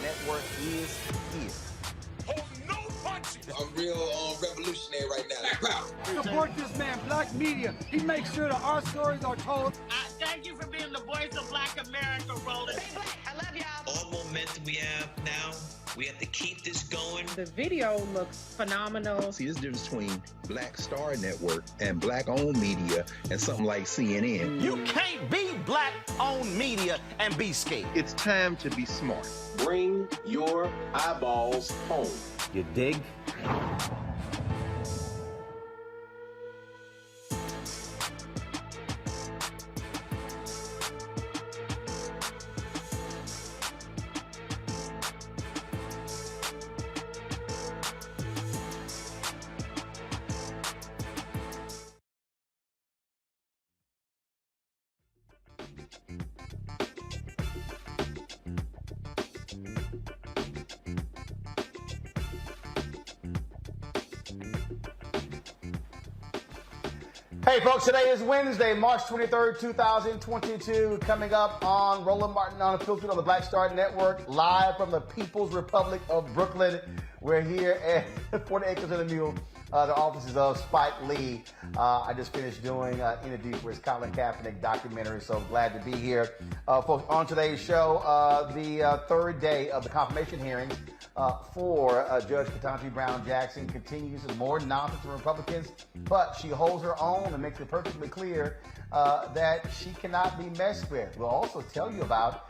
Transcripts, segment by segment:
Network is here. Hold no punches. I'm real revolutionary right now. Support this man, Black Media. He makes sure that our stories are told. Thank you for being the voice of Black America, Roland. Stay black. I love y'all. All momentum we have now, we have to keep this going. The video looks phenomenal. See, there's a difference between Black Star Network and Black-owned media and something like CNN. You can't be Black-owned media and be scared. It's time to be smart. Bring your eyeballs home. You dig? Hey folks, today is Wednesday, March 23rd, 2022. Coming up on Roland Martin Unfiltered on the Black Star Network, live from the People's Republic of Brooklyn. We're here at 40 Acres and a Mule, the offices of Spike Lee. I just finished doing interview for his Colin Kaepernick documentary, so glad to be here. Folks, on today's show, the third day of the confirmation hearings for Judge Ketanji Brown Jackson continues. More nonsense from Republicans, but she holds her own and makes it perfectly clear that she cannot be messed with. We'll also tell you about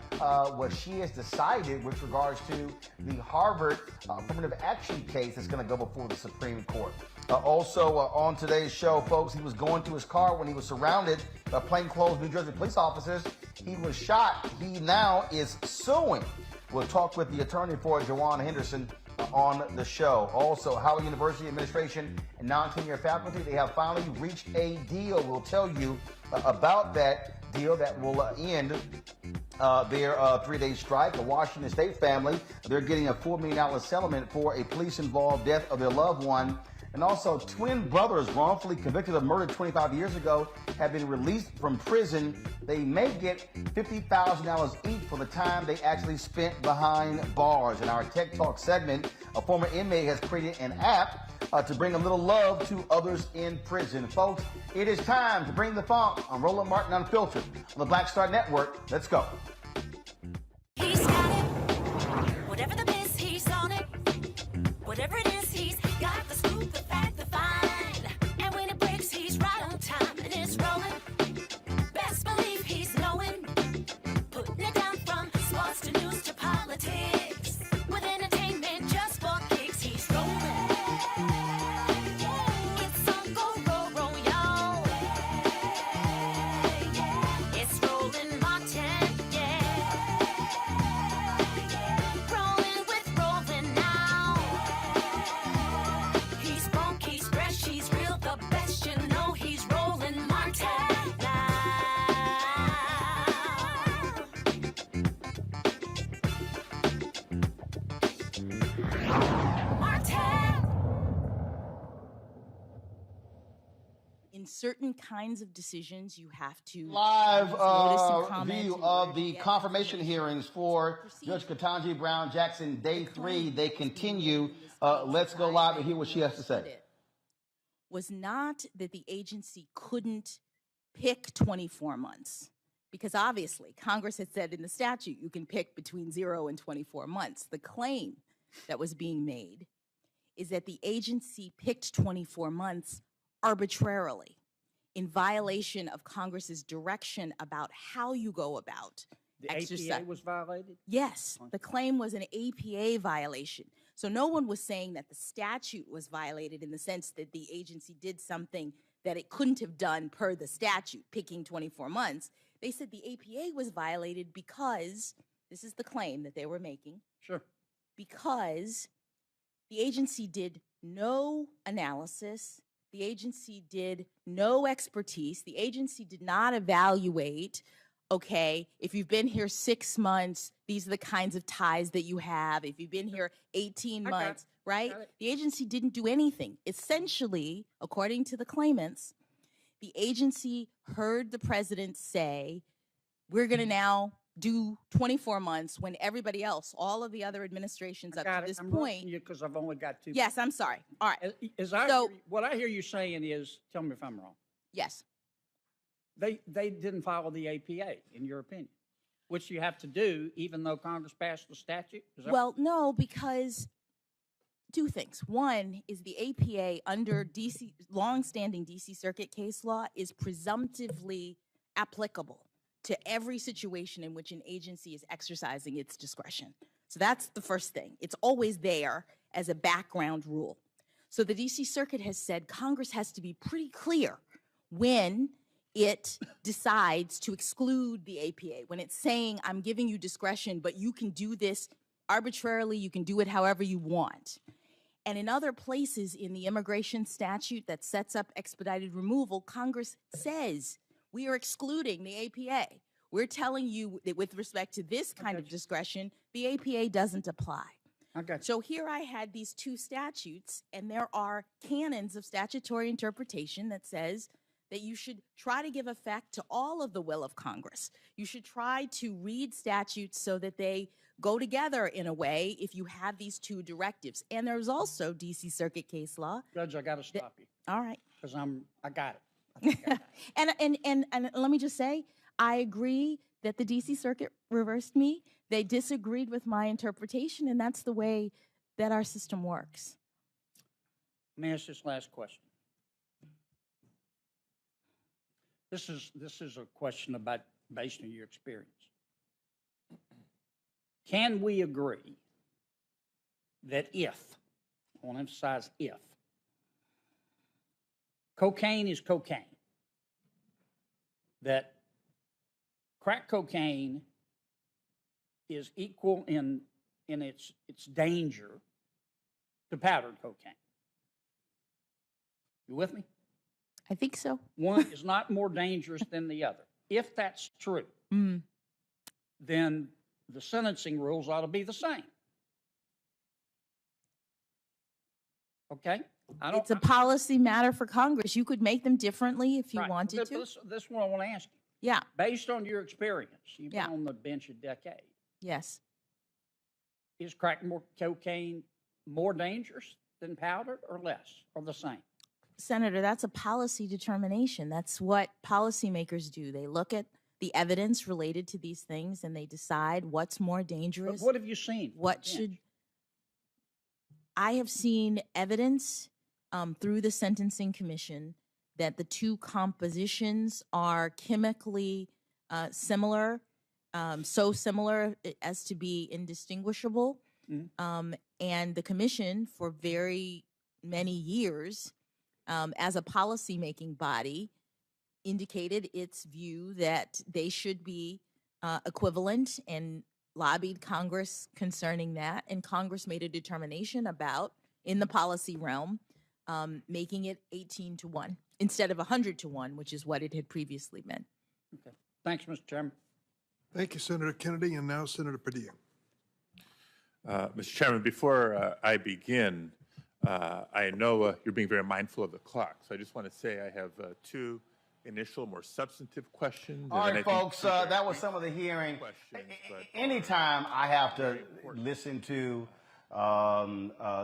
what she has decided with regards to the Harvard affirmative action case that's going to go before the Supreme Court. Also on today's show, folks, he was going to his car when he was surrounded by plainclothed New Jersey police officers. He was shot. He now is suing. We'll talk with the attorney for Jajuan Henderson on the show. Also, Howard University administration and non-tenure faculty, they have finally reached a deal. We'll tell you about that deal that will end their three-day strike. The Washington State family, they're getting a $4 million settlement for a police-involved death of their loved one. And also, twin brothers wrongfully convicted of murder 25 years ago have been released from prison. They may get $50,000 each for the time they actually spent behind bars. In our Tech Talk segment, a former inmate has created an app to bring a little love to others in prison. Folks, it is time to bring the funk on Roland Martin Unfiltered on the Black Star Network. Let's go. He's got it. Whatever the miss, he's on it. Whatever it is, he's got the scoop, the fact, the find. And when it breaks, he's right on time and it's rolling. Best believe he's knowing. Putting it down from sports to news to politics. With entertainment just for kicks, he's rolling. It's on go, roll, y'all. It's Roland Martin, yeah. Rolling with Roland now. He's funk, he's fresh, he's real, the best, you know he's Roland Martin now. Martin. In certain kinds of decisions, you have to Live notice and comment view and of the get confirmation hearings for Judge Ketanji Brown Jackson, day 3. They continue. Let's go live and hear what she has to say. Was not that the agency couldn't pick 24 months, because obviously Congress had said in the statute you can pick between 0 and 24 months. The claim that was being made is that the agency picked 24 months arbitrarily in violation of Congress's direction about how you go about The exercise. APA was violated? Yes, the claim was an APA violation. So no one was saying that the statute was violated in the sense that the agency did something that it couldn't have done per the statute, picking 24 months. They said the APA was violated because, this is the claim that they were making, Sure. because the agency did no analysis, the agency did no expertise, the agency did not evaluate, okay, if you've been here 6 months, these are the kinds of ties that you have. If you've been here 18 months, right? The agency didn't do anything. Essentially, according to the claimants, the agency heard the president say, we're going to now do 24 months when everybody else, all of the other administrations up to this point. Because I've only got 2. Yes, I'm sorry. All right. What I hear you saying is, tell me if I'm wrong. Yes. They didn't follow the APA, in your opinion, which you have to do even though Congress passed the statute? Well, no, because 2 things. One is the APA under DC, longstanding DC Circuit case law is presumptively applicable to every situation in which an agency is exercising its discretion. So that's the first thing. It's always there as a background rule. So the DC Circuit has said Congress has to be pretty clear when it decides to exclude the APA, when it's saying, I'm giving you discretion, but you can do this arbitrarily, you can do it however you want. And in other places in the immigration statute that sets up expedited removal, Congress says, we are excluding the APA. We're telling you that with respect to this kind of discretion, the APA doesn't apply. So here I had these 2 statutes, and there are canons of statutory interpretation that says that you should try to give effect to all of the will of Congress. You should try to read statutes so that they go together in a way if you have these two directives. And there's also DC Circuit case law. Judge, I got to stop you All right. because I got it. I think I got it. And let me just say, I agree that the DC Circuit reversed me. They disagreed with my interpretation, and that's the way that our system works. Let me ask this last question. This is a question about based on your experience. Can we agree that if, I want to emphasize if, cocaine is cocaine, that crack cocaine is equal in its danger to powdered cocaine? You with me? I think so. One is not more dangerous than the other. If that's true, then the sentencing rules ought to be the same. Okay? It's a policy matter for Congress. You could make them differently if you wanted to. This is what I want to ask you. Yeah. Based on your experience, you've been on the bench a decade. Yes. Is crack cocaine more dangerous than powdered or less or the same? Senator, that's a policy determination. That's what policymakers do. They look at the evidence related to these things and they decide what's more dangerous. But what have you seen? What should I have seen evidence through the Sentencing Commission that the two compositions are chemically similar, so similar as to be indistinguishable. And the commission for very many years as a policymaking body indicated its view that they should be equivalent and lobbied Congress concerning that. And Congress made a determination about, in the policy realm, making it 18-1 instead of 100-1, which is what it had previously been. Okay. Thanks, Mr. Chairman. Thank you, Senator Kennedy. And now Senator Padilla. Mr. Chairman, before I begin, I know you're being very mindful of the clock, so I just want to say I have two initial, more substantive questions. All right, folks, that was some of the hearing. Anytime I have to listen to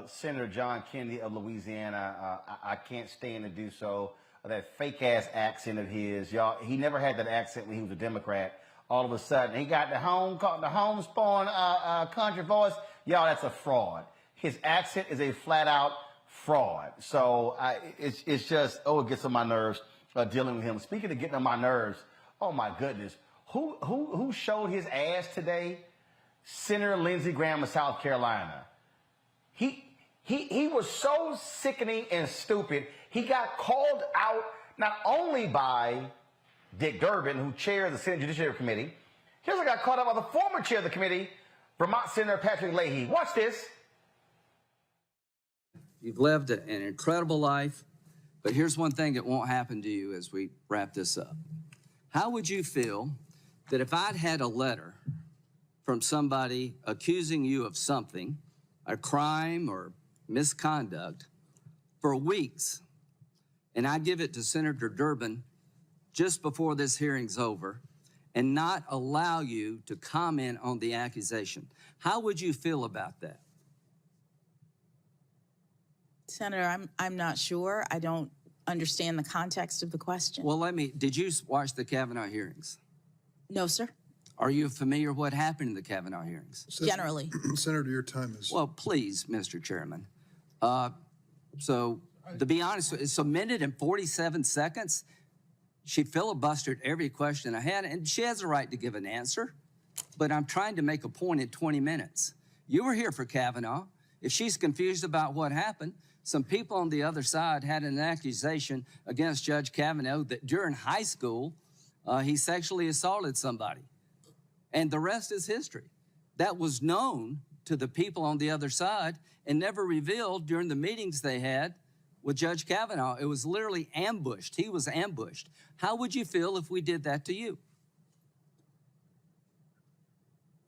Senator John Kennedy of Louisiana, I can't stand to do so. That fake-ass accent of his, y'all, he never had that accent when he was a Democrat. All of a sudden, he got the homespun country voice. Y'all, that's a fraud. His accent is a flat-out fraud. So it's just, it gets on my nerves dealing with him. Speaking of getting on my nerves, oh my goodness, who showed his ass today? Senator Lindsey Graham of South Carolina. He was so sickening and stupid. He got called out not only by Dick Durbin, who chairs the Senate Judiciary Committee. He also got called out by the former chair of the committee, Vermont Senator Patrick Leahy. Watch this. You've lived an incredible life, but here's one thing that won't happen to you as we wrap this up. How would you feel that if I'd had a letter from somebody accusing you of something, a crime or misconduct, for weeks, and I give it to Senator Durbin just before this hearing's over and not allow you to comment on the accusation? How would you feel about that? Senator, I'm not sure. I don't understand the context of the question. Well, did you watch the Kavanaugh hearings? No, sir. Are you familiar with what happened in the Kavanaugh hearings? Generally. Senator, your time is... Well, please, Mr. Chairman. So, to be honest, it's a minute and 47 seconds. She filibustered every question I had, and she has a right to give an answer, but I'm trying to make a point in 20 minutes. You were here for Kavanaugh. If she's confused about what happened, some people on the other side had an accusation against Judge Kavanaugh that during high school, he sexually assaulted somebody. And the rest is history. That was known to the people on the other side and never revealed during the meetings they had with Judge Kavanaugh. It was literally ambushed. He was ambushed. How would you feel if we did that to you?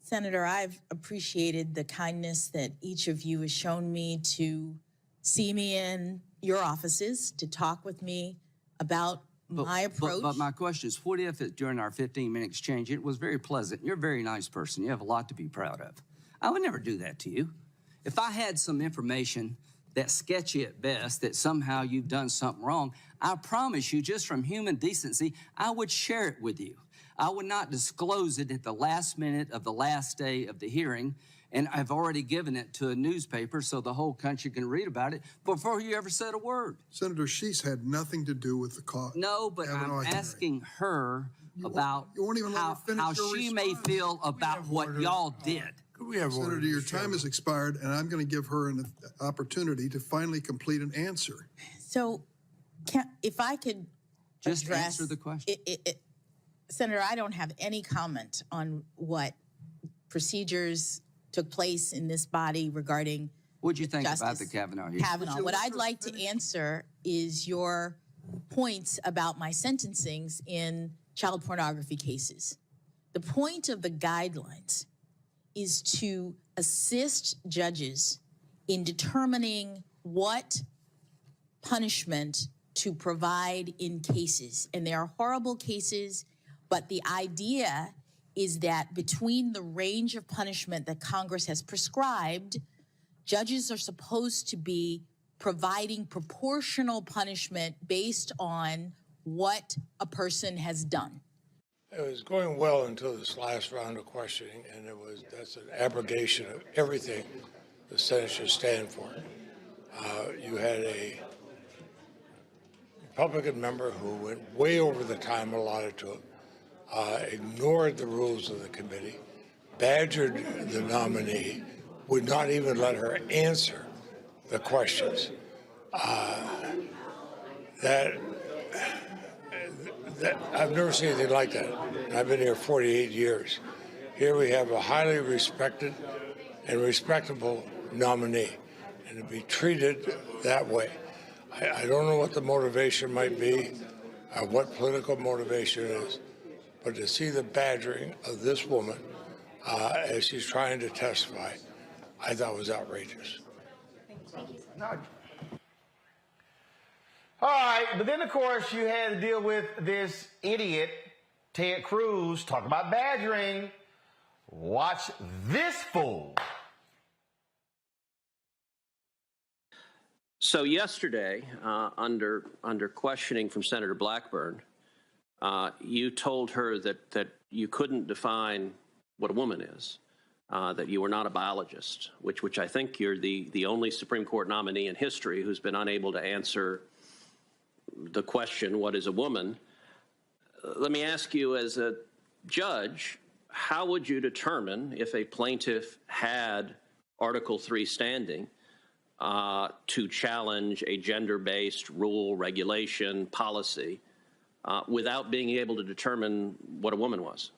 Senator, I've appreciated the kindness that each of you has shown me to see me in your offices, to talk with me about my approach. But my question is, what if during our 15-minute exchange, it was very pleasant? You're a very nice person. You have a lot to be proud of. I would never do that to you. If I had some information that's sketchy at best, that somehow you've done something wrong, I promise you, just from human decency, I would share it with you. I would not disclose it at the last minute of the last day of the hearing, and I've already given it to a newspaper so the whole country can read about it before you ever said a word. Senator, she's had nothing to do with the cause. No, but I'm asking her about how she may feel about what y'all did. Senator, your time has expired, and I'm going to give her an opportunity to finally complete an answer. So, if I could just address, answer the question. Senator, I don't have any comment on what procedures took place in this body regarding What'd you think Justice about the Kavanaugh hearing? Kavanaugh. What I'd like to answer is your points about my sentencings in child pornography cases. The point of the guidelines is to assist judges in determining what punishment to provide in cases. And there are horrible cases, but the idea is that between the range of punishment that Congress has prescribed, judges are supposed to be providing proportional punishment based on what a person has done. It was going well until this last round of questioning, and that's an abrogation of everything the Senate should stand for. You had a Republican member who went way over the time allotted to him, ignored the rules of the committee, badgered the nominee, would not even let her answer the questions. I've never seen anything like that. I've been here 48 years. Here we have a highly respected and respectable nominee, and to be treated that way. I don't know what the motivation might be, what political motivation is, but to see the badgering of this woman as she's trying to testify, I thought was outrageous. All right, but then, of course, you had to deal with this idiot, Ted Cruz, talk about badgering. Watch this fool. So yesterday, under questioning from Senator Blackburn, you told her that you couldn't define what a woman is, that you were not a biologist, which I think you're the only Supreme Court nominee in history who's been unable to answer the question, what is a woman? Let me ask you, as a judge, how would you determine if a plaintiff had Article III standing to challenge a gender-based rule, regulation, policy without being able to determine what a woman was?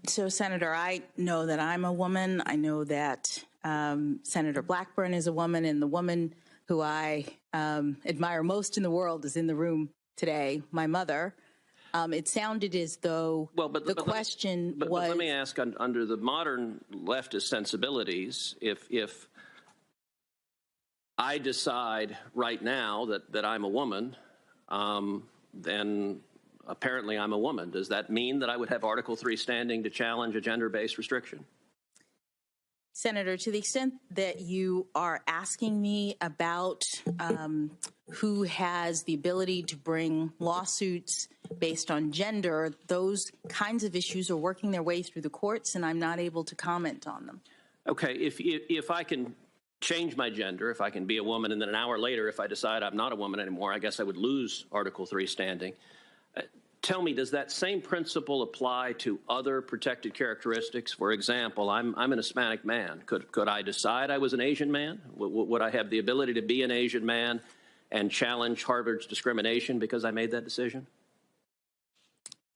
So, Senator, I know that I'm a woman. I know that Senator Blackburn is a woman, and the woman who I admire most in the world is in the room today, my mother. It sounded as though the question was... But let me ask, under the modern leftist sensibilities, if I decide right now that I'm a woman, then apparently I'm a woman. Does that mean that I would have Article III standing to challenge a gender-based restriction? Senator, to the extent that you are asking me about who has the ability to bring lawsuits based on gender, those kinds of issues are working their way through the courts, and I'm not able to comment on them. Okay, if I can change my gender, if I can be a woman, and then an hour later, if I decide I'm not a woman anymore, I guess I would lose Article III standing. Tell me, does that same principle apply to other protected characteristics? For example, I'm an Hispanic man. Could I decide I was an Asian man? Would I have the ability to be an Asian man and challenge Harvard's discrimination because I made that decision?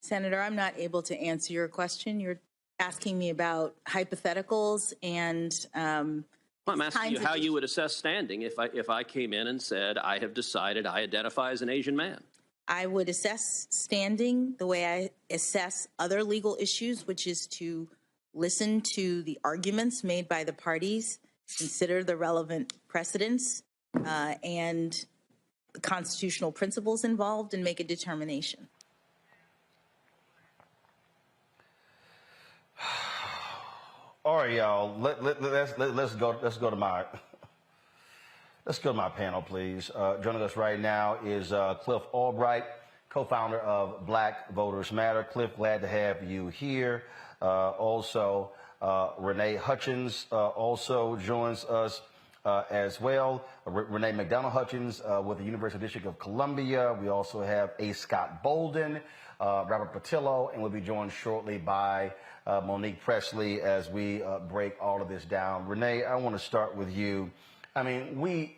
Senator, I'm not able to answer your question. You're asking me about hypotheticals and well, I'm asking you how you would assess standing if I came in and said, I have decided I identify as an Asian man. I would assess standing the way I assess other legal issues, which is to listen to the arguments made by the parties, consider the relevant precedents, and constitutional principles involved and make a determination. All right, y'all. Let's go to my panel, please. Joining us right now is Cliff Albright, co-founder of Black Voters Matter. Cliff, glad to have you here. Also, Renee Hutchins also joins us as well. Renee McDonald Hutchins with the University District of Columbia. We also have A. Scott Bolden, Robert Patillo, and we'll be joined shortly by Monique Presley as we break all of this down. Renee, I want to start with you. I mean,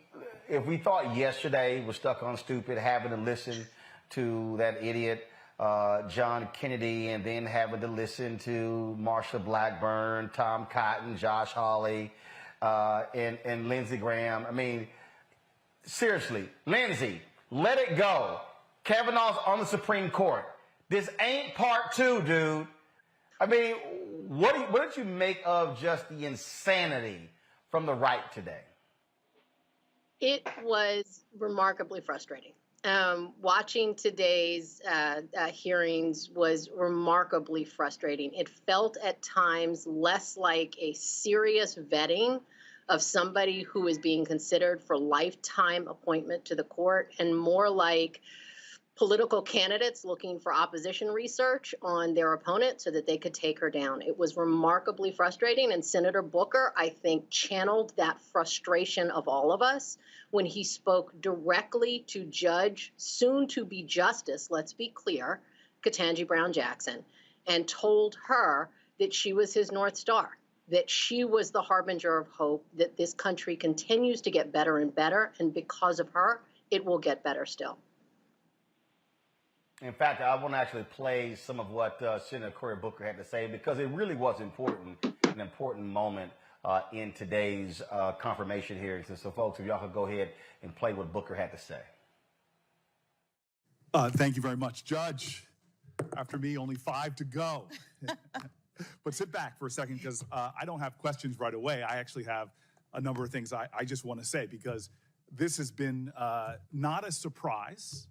if we thought yesterday was stuck on stupid, having to listen to that idiot John Kennedy, and then having to listen to Marsha Blackburn, Tom Cotton, Josh Hawley, and Lindsey Graham. I mean, seriously, Lindsey, let it go. Kavanaugh's on the Supreme Court. This ain't part two, dude. I mean, what did you make of just the insanity from the right today? It was remarkably frustrating. Watching today's hearings was remarkably frustrating. It felt at times less like a serious vetting of somebody who is being considered for lifetime appointment to the court, and more like political candidates looking for opposition research on their opponent so that they could take her down. It was remarkably frustrating, and Senator Booker, I think, channeled that frustration of all of us when he spoke directly to Judge, soon to be Justice, let's be clear, Ketanji Brown Jackson, and told her that she was his North Star, that she was the harbinger of hope, that this country continues to get better and better, and because of her, it will get better still. In fact, I want to actually play some of what Senator Cory Booker had to say, because it really was important, an important moment in today's confirmation hearings. So, folks, if y'all could go ahead and play what Booker had to say. Thank you very much, Judge. After me, only 5 to go. But sit back for a second, because I don't have questions right away. I actually have a number of things I just want to say, because this has been not a surprise.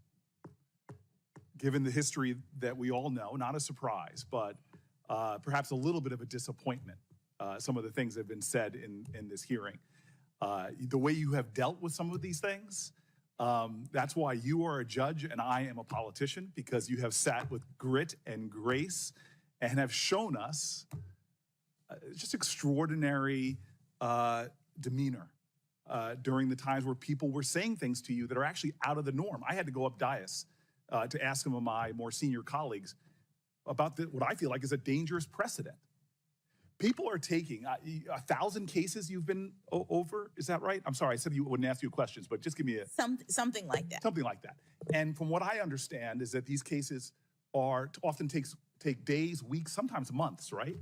Given the history that we all know, not a surprise, but perhaps a little bit of a disappointment, some of the things that have been said in this hearing. The way you have dealt with some of these things, that's why you are a judge and I am a politician, because you have sat with grit and grace and have shown us just extraordinary demeanor during the times where people were saying things to you that are actually out of the norm. I had to go up dais to ask some of my more senior colleagues about what I feel like is a dangerous precedent. People are taking 1,000 cases you've been over, is that right? I'm sorry, I said you wouldn't ask you questions, but just give me something like that. Something like that. And from what I understand is that these cases often take days, weeks, sometimes months, right?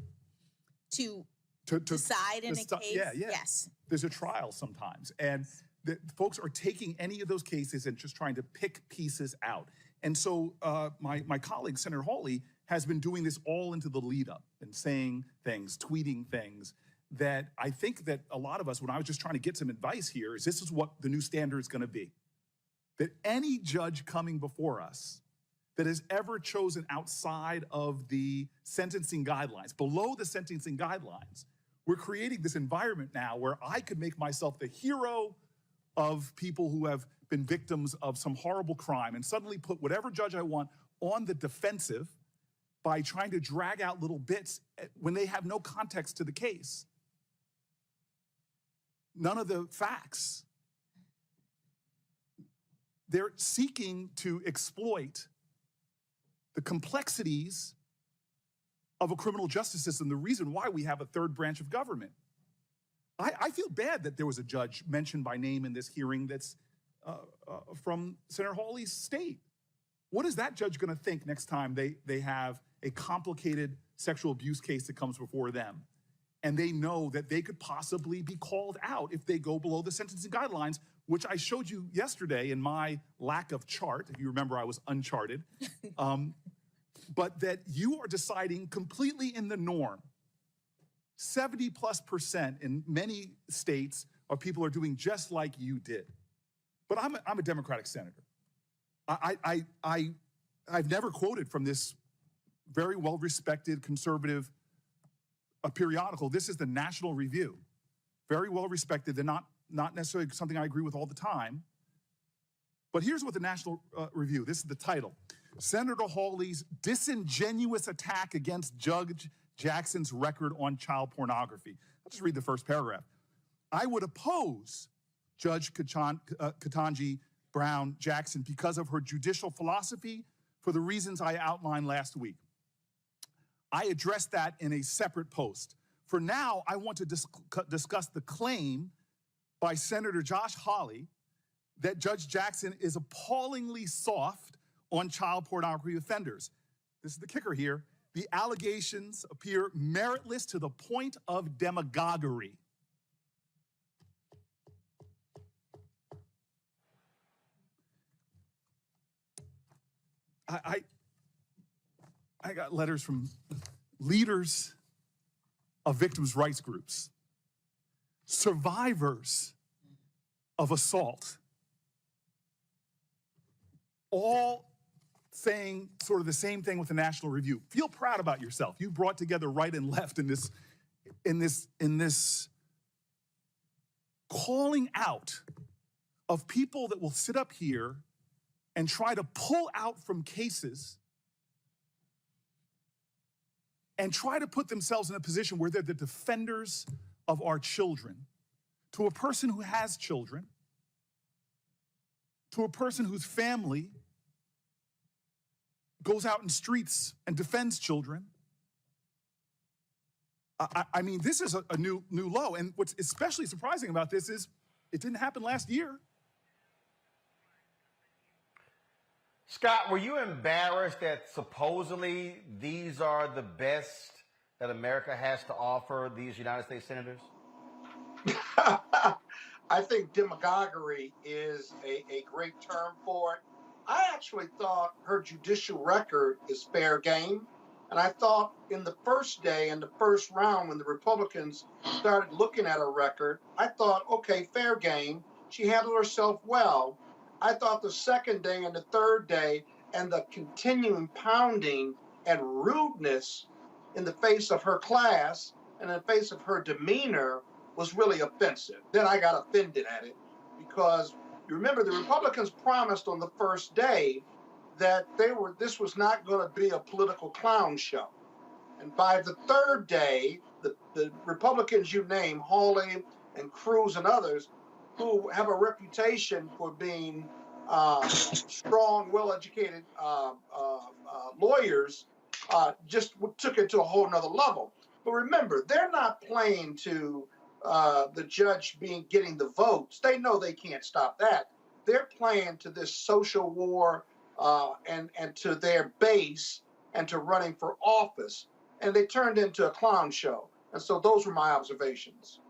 To decide in a case, yes. There's a trial sometimes. And the folks are taking any of those cases and just trying to pick pieces out. And so my colleague, Senator Hawley, has been doing this all into the lead up and saying things, tweeting things that I think that a lot of us, when I was just trying to get some advice here, is this is what the new standard is going to be. That any judge coming before us that has ever chosen outside of the sentencing guidelines, below the sentencing guidelines, we're creating this environment now where I could make myself the hero of people who have been victims of some horrible crime and suddenly put whatever judge I want on the defensive by trying to drag out little bits when they have no context to the case. None of the facts. They're seeking to exploit the complexities of a criminal justice system, the reason why we have a third branch of government. I feel bad that there was a judge mentioned by name in this hearing that's from Senator Hawley's state. What is that judge going to think next time they have a complicated sexual abuse case that comes before them, and they know that they could possibly be called out if they go below the sentencing guidelines, which I showed you yesterday in my lack of chart. If you remember, I was uncharted. But that you are deciding completely in the norm. 70+% in many states of people are doing just like you did. But I'm a Democratic senator. I've never quoted from this very well-respected conservative periodical. This is the National Review. Very well-respected. They're not necessarily something I agree with all the time. But here's what the National Review, this is the title. Senator Hawley's disingenuous attack against Judge Jackson's record on child pornography. I'll just read the first paragraph. I would oppose Judge Ketanji Brown Jackson because of her judicial philosophy for the reasons I outlined last week. I addressed that in a separate post. For now, I want to discuss the claim by Senator Josh Hawley that Judge Jackson is appallingly soft on child pornography offenders. This is the kicker here. The allegations appear meritless to the point of demagoguery. I got letters from leaders of victims' rights groups, survivors of assault, all saying sort of the same thing with the National Review. Feel proud about yourself. You brought together right and left in this calling out of people that will sit up here and try to pull out from cases and try to put themselves in a position where they're the defenders of our children. To a person who has children, to a person whose family goes out in streets and defends children. I mean, this is a new low. And what's especially surprising about this is it didn't happen last year. Scott, were you embarrassed that supposedly these are the best that America has to offer, these United States senators? I think demagoguery is a great term for it. I actually thought her judicial record is fair game. And I thought in the first day, in the first round, when the Republicans started looking at her record, I thought, okay, fair game. She handled herself well. I thought the second day and the third day and the continuing pounding and rudeness in the face of her class and in the face of her demeanor was really offensive. Then I got offended at it because you remember the Republicans promised on the first day that this was not going to be a political clown show. And by the third day, the Republicans you name, Hawley and Cruz and others, who have a reputation for being strong, well-educated lawyers, just took it to a whole nother level. But remember, they're not playing to the judge getting the votes. They know they can't stop that. They're playing to this social war and to their base and to running for office. And they turned into a clown show. And so those were my observations.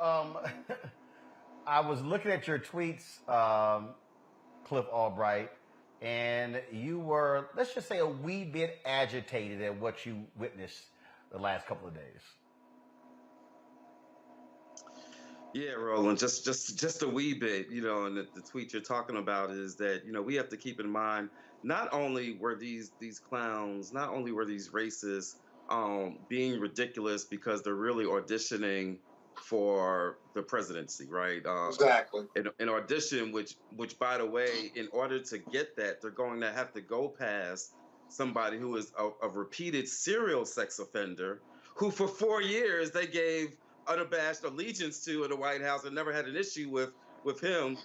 I was looking at your tweets, Cliff Albright, and you were, let's just say, a wee bit agitated at what you witnessed the last couple of days. Yeah, Roland, just a wee bit, and the tweet you're talking about is that, we have to keep in mind, not only were these clowns, not only were these racists being ridiculous because they're really auditioning for the presidency, right? Exactly. An audition, which by the way, in order to get that, they're going to have to go past somebody who is a repeated serial sex offender, who for 4 years they gave unabashed allegiance to in the White House and never had an issue with him.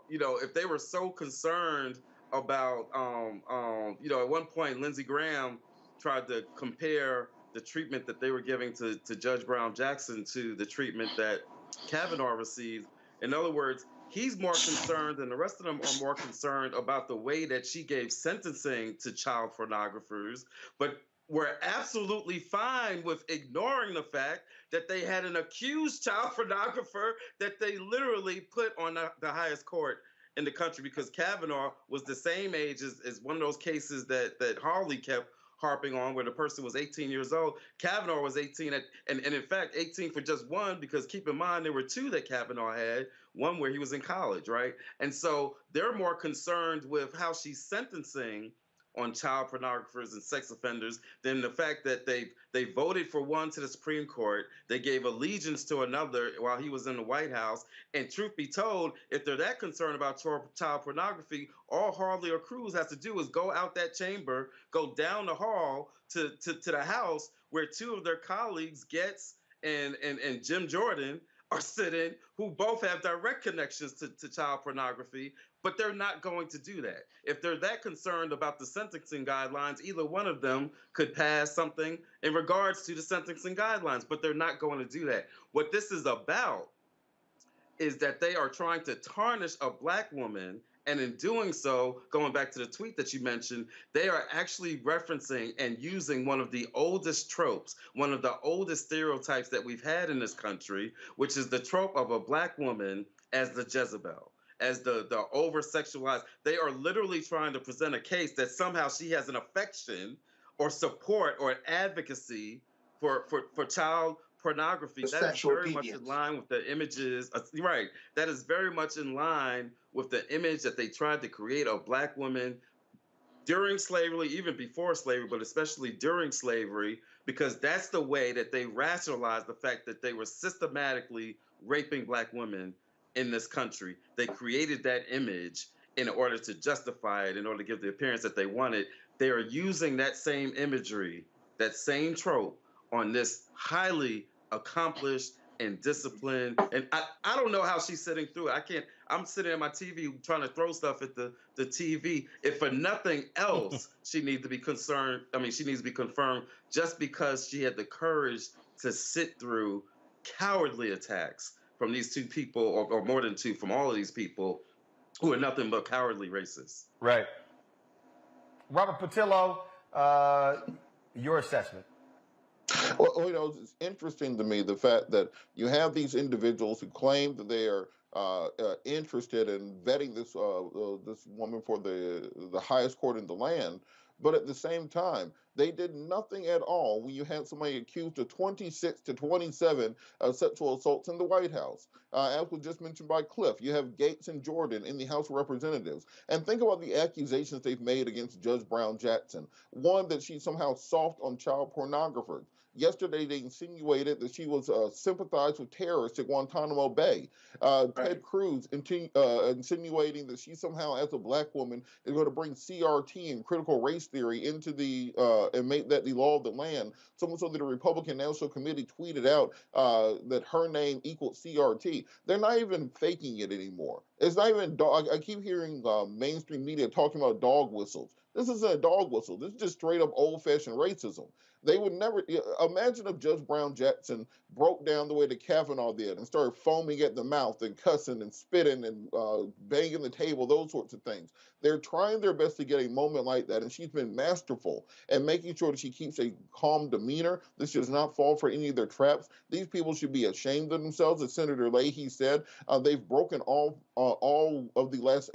If they were so concerned about, at one point Lindsey Graham tried to compare the treatment that they were giving to Judge Brown Jackson to the treatment that Kavanaugh received. In other words, he's more concerned, and the rest of them are more concerned about the way that she gave sentencing to child pornographers, but we're absolutely fine with ignoring the fact that they had an accused child pornographer that they literally put on the highest court in the country, because Kavanaugh was the same age as one of those cases that Hawley kept harping on, where the person was 18 years old. Kavanaugh was 18, and in fact, 18 for just one, because keep in mind, there were two that Kavanaugh had, one where he was in college, right? And so they're more concerned with how she's sentencing on child pornographers and sex offenders than the fact that they voted for one to the Supreme Court, they gave allegiance to another while he was in the White House. And truth be told, if they're that concerned about child pornography, all Harley or Cruz has to do is go out that chamber, go down the hall to the House, where two of their colleagues, Getz and Jim Jordan, are sitting, who both have direct connections to child pornography, but they're not going to do that. If they're that concerned about the sentencing guidelines, either one of them could pass something in regards to the sentencing guidelines, but they're not going to do that. What this is about is that they are trying to tarnish a Black woman, and in doing so, going back to the tweet that you mentioned, they are actually referencing and using one of the oldest tropes, one of the oldest stereotypes that we've had in this country, which is the trope of a Black woman as the Jezebel, as the over-sexualized. They are literally trying to present a case that somehow she has an affection or support or an advocacy for child pornography. That is very much in line with the images, right? That is very much in line with the image that they tried to create of Black women during slavery, even before slavery, but especially during slavery, because that's the way that they rationalized the fact that they were systematically raping Black women in this country. They created that image in order to justify it, in order to give the appearance that they wanted. They are using that same imagery, that same trope, on this highly accomplished and disciplined. And I don't know how she's sitting through it. I'm sitting at my TV trying to throw stuff at the TV. If for nothing else, she needs to be concerned. I mean, she needs to be confirmed just because she had the courage to sit through cowardly attacks from these two people, or more than two, from all of these people who are nothing but cowardly racists. Right. Robert Patillo, your assessment. Well, it's interesting to me, the fact that you have these individuals who claim that they are interested in vetting this woman for the highest court in the land, but at the same time, they did nothing at all when you had somebody accused of 26 to 27 sexual assaults in the White House. As was just mentioned by Cliff, you have Gates and Jordan in the House of Representatives. And think about the accusations they've made against Judge Brown Jackson. One, that she somehow soft on child pornographers. Yesterday, they insinuated that she was sympathized with terrorists at Guantanamo Bay. Ted Cruz insinuating that she somehow, as a Black woman, is going to bring CRT and critical race theory into the and make that the law of the land. So much so that the Republican National Committee tweeted out that her name equaled CRT. They're not even faking it anymore. It's not even I keep hearing mainstream media talking about dog whistles. This isn't a dog whistle. This is just straight up old-fashioned racism. They would never imagine if Judge Brown Jackson broke down the way that Kavanaugh did and started foaming at the mouth and cussing and spitting and banging the table, those sorts of things. They're trying their best to get a moment like that, and she's been masterful at making sure that she keeps a calm demeanor. This does not fall for any of their traps. These people should be ashamed of themselves, as Senator Leahy said. They've broken all of the last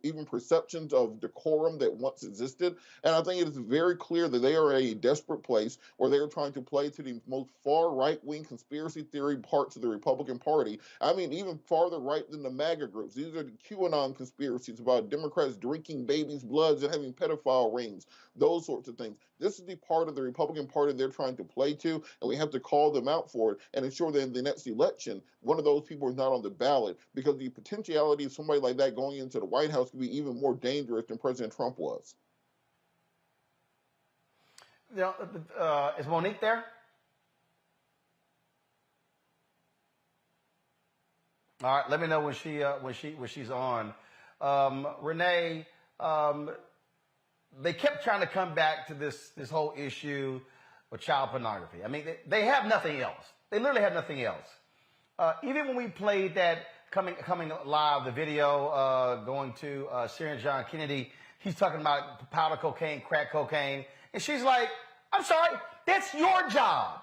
even perceptions of decorum that once existed, and I think it is very clear that they are a desperate place where they are trying to play to the most far right-wing conspiracy theory parts of the Republican Party. I mean, even farther right than the MAGA groups. These are the QAnon conspiracies about Democrats drinking babies' bloods and having pedophile rings, those sorts of things. This is the part of the Republican Party they're trying to play to, and we have to call them out for it and ensure that in the next election, one of those people is not on the ballot, because the potentiality of somebody like that going into the White House could be even more dangerous than President Trump was. Is Monique there? All right, let me know when she's on. Renee, they kept trying to come back to this whole issue with child pornography. I mean, they have nothing else. They literally have nothing else. Even when we played that coming live, the video going to Syrian John Kennedy, he's talking about powder cocaine, crack cocaine, and she's like, I'm sorry, that's your job.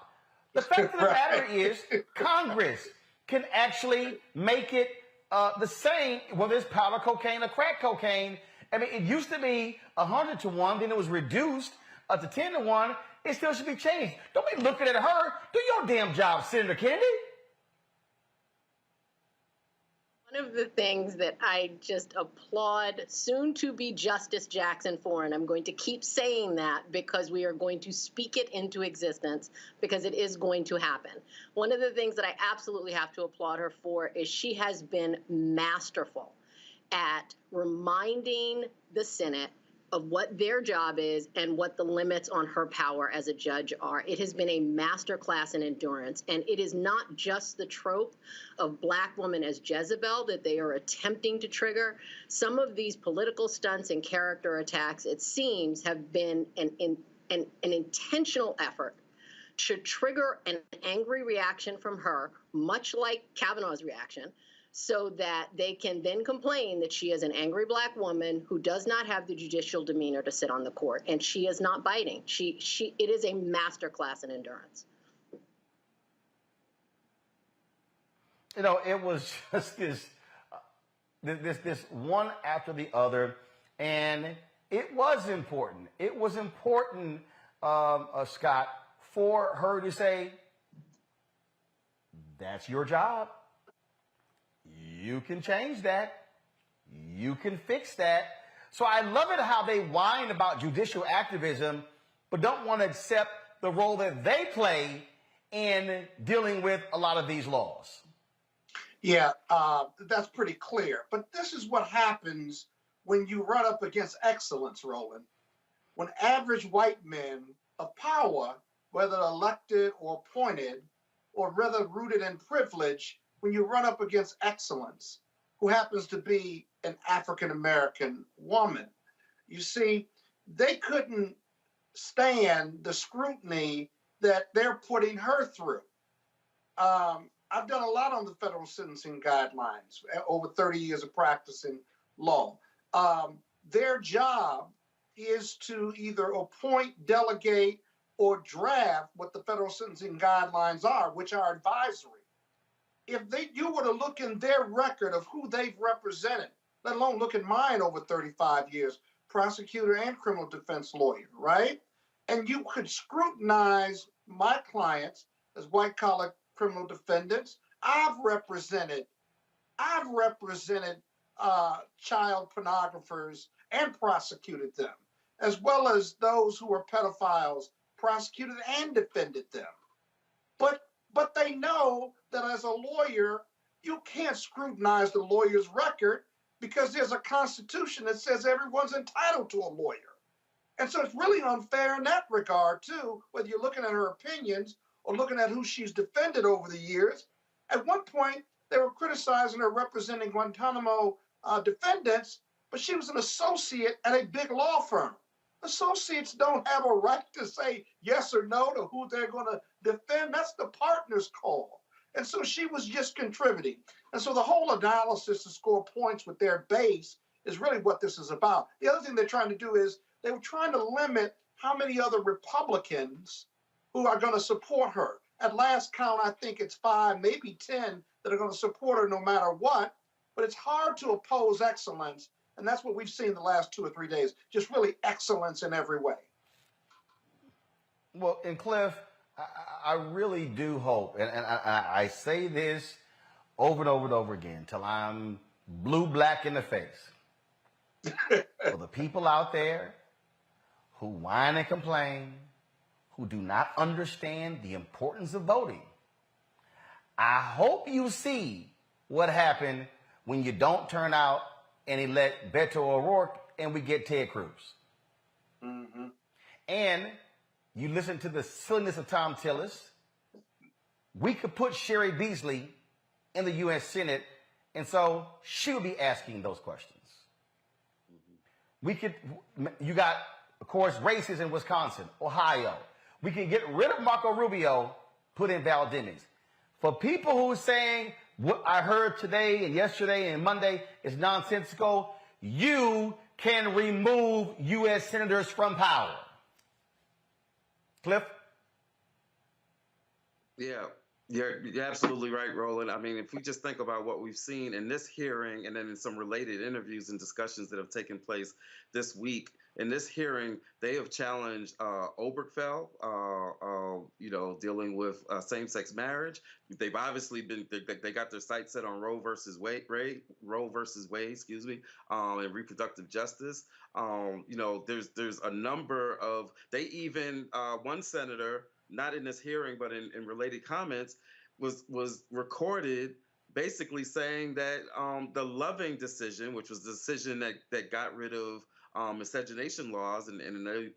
The fact of the matter is, Congress can actually make it the same, whether it's powder cocaine or crack cocaine. I mean, it used to be 100 to 1, then it was reduced to 10-1, it still should be changed. Don't be looking at her. Do your damn job, Senator Kennedy. One of the things that I just applaud soon-to-be Justice Jackson for, and I'm going to keep saying that because we are going to speak it into existence because it is going to happen. One of the things that I absolutely have to applaud her for is she has been masterful at reminding the Senate of what their job is and what the limits on her power as a judge are. It has been a masterclass in endurance, and it is not just the trope of Black woman as Jezebel that they are attempting to trigger. Some of these political stunts and character attacks, it seems, have been an intentional effort to trigger an angry reaction from her, much like Kavanaugh's reaction, so that they can then complain that she is an angry Black woman who does not have the judicial demeanor to sit on the court, and she is not biting. It is a masterclass in endurance. You know, it was just this one after the other, and it was important. It was important, Scott, for her to say, "That's your job. You can change that. You can fix that." So I love it how they whine about judicial activism, but don't want to accept the role that they play in dealing with a lot of these laws. Yeah, that's pretty clear. But this is what happens when you run up against excellence, Roland. When average white men of power, whether elected or appointed, or rather rooted in privilege, when you run up against excellence, who happens to be an African-American woman, you see, they couldn't stand the scrutiny that they're putting her through. I've done a lot on the federal sentencing guidelines, over 30 years of practicing law. Their job is to either appoint, delegate, or draft what the federal sentencing guidelines are, which are advisory. If you were to look in their record of who they've represented, let alone look at mine over 35 years, prosecutor and criminal defense lawyer, right? And you could scrutinize my clients as white-collar criminal defendants. I've represented child pornographers and prosecuted them, as well as those who were pedophiles, prosecuted and defended them. But they know that as a lawyer, you can't scrutinize the lawyer's record because there's a constitution that says everyone's entitled to a lawyer. And so it's really unfair in that regard, too, whether you're looking at her opinions or looking at who she's defended over the years. At one point, they were criticizing her representing Guantanamo defendants, but she was an associate at a big law firm. Associates don't have a right to say yes or no to who they're going to defend. That's the partner's call. And so she was just contributing. And so the whole analysis to score points with their base is really what this is about. The other thing they're trying to do is they were trying to limit how many other Republicans who are going to support her. At last count, I think it's 5, maybe 10 that are going to support her no matter what. But it's hard to oppose excellence. And that's what we've seen the last 2 or 3 days, just really excellence in every way. Well, and Cliff, I really do hope, and I say this over and over and over again till I'm blue black in the face. For the people out there who whine and complain, who do not understand the importance of voting, I hope you see what happened when you don't turn out and elect Beto O'Rourke and we get Ted Cruz. Mm-hmm. And you listen to the silliness of Tom Tillis. We could put Sherry Beasley in the U.S. Senate, and so she would be asking those questions. You got, of course, races in Wisconsin, Ohio. We can get rid of Marco Rubio, put in Val Demings. For people who are saying what I heard today and yesterday and Monday is nonsensical, you can remove U.S. senators from power. Cliff? Yeah. You're absolutely right, Roland. I mean, if we just think about what we've seen in this hearing and then in some related interviews and discussions that have taken place this week, in this hearing, they have challenged Obergefell, dealing with same-sex marriage. They've obviously they got their sights set on Roe versus Wade, and reproductive justice. There's a number of, they even, one senator, not in this hearing, but in related comments, was recorded basically saying that the Loving decision, which was the decision that got rid of miscegenation laws and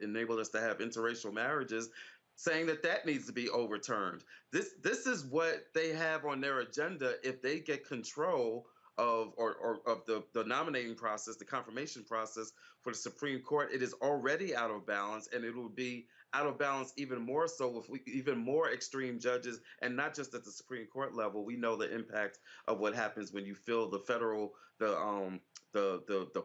enabled us to have interracial marriages, saying that needs to be overturned. This is what they have on their agenda if they get control of the nominating process, the confirmation process for the Supreme Court. It is already out of balance, and it will be out of balance even more so with even more extreme judges, and not just at the Supreme Court level. We know the impact of what happens when you fill the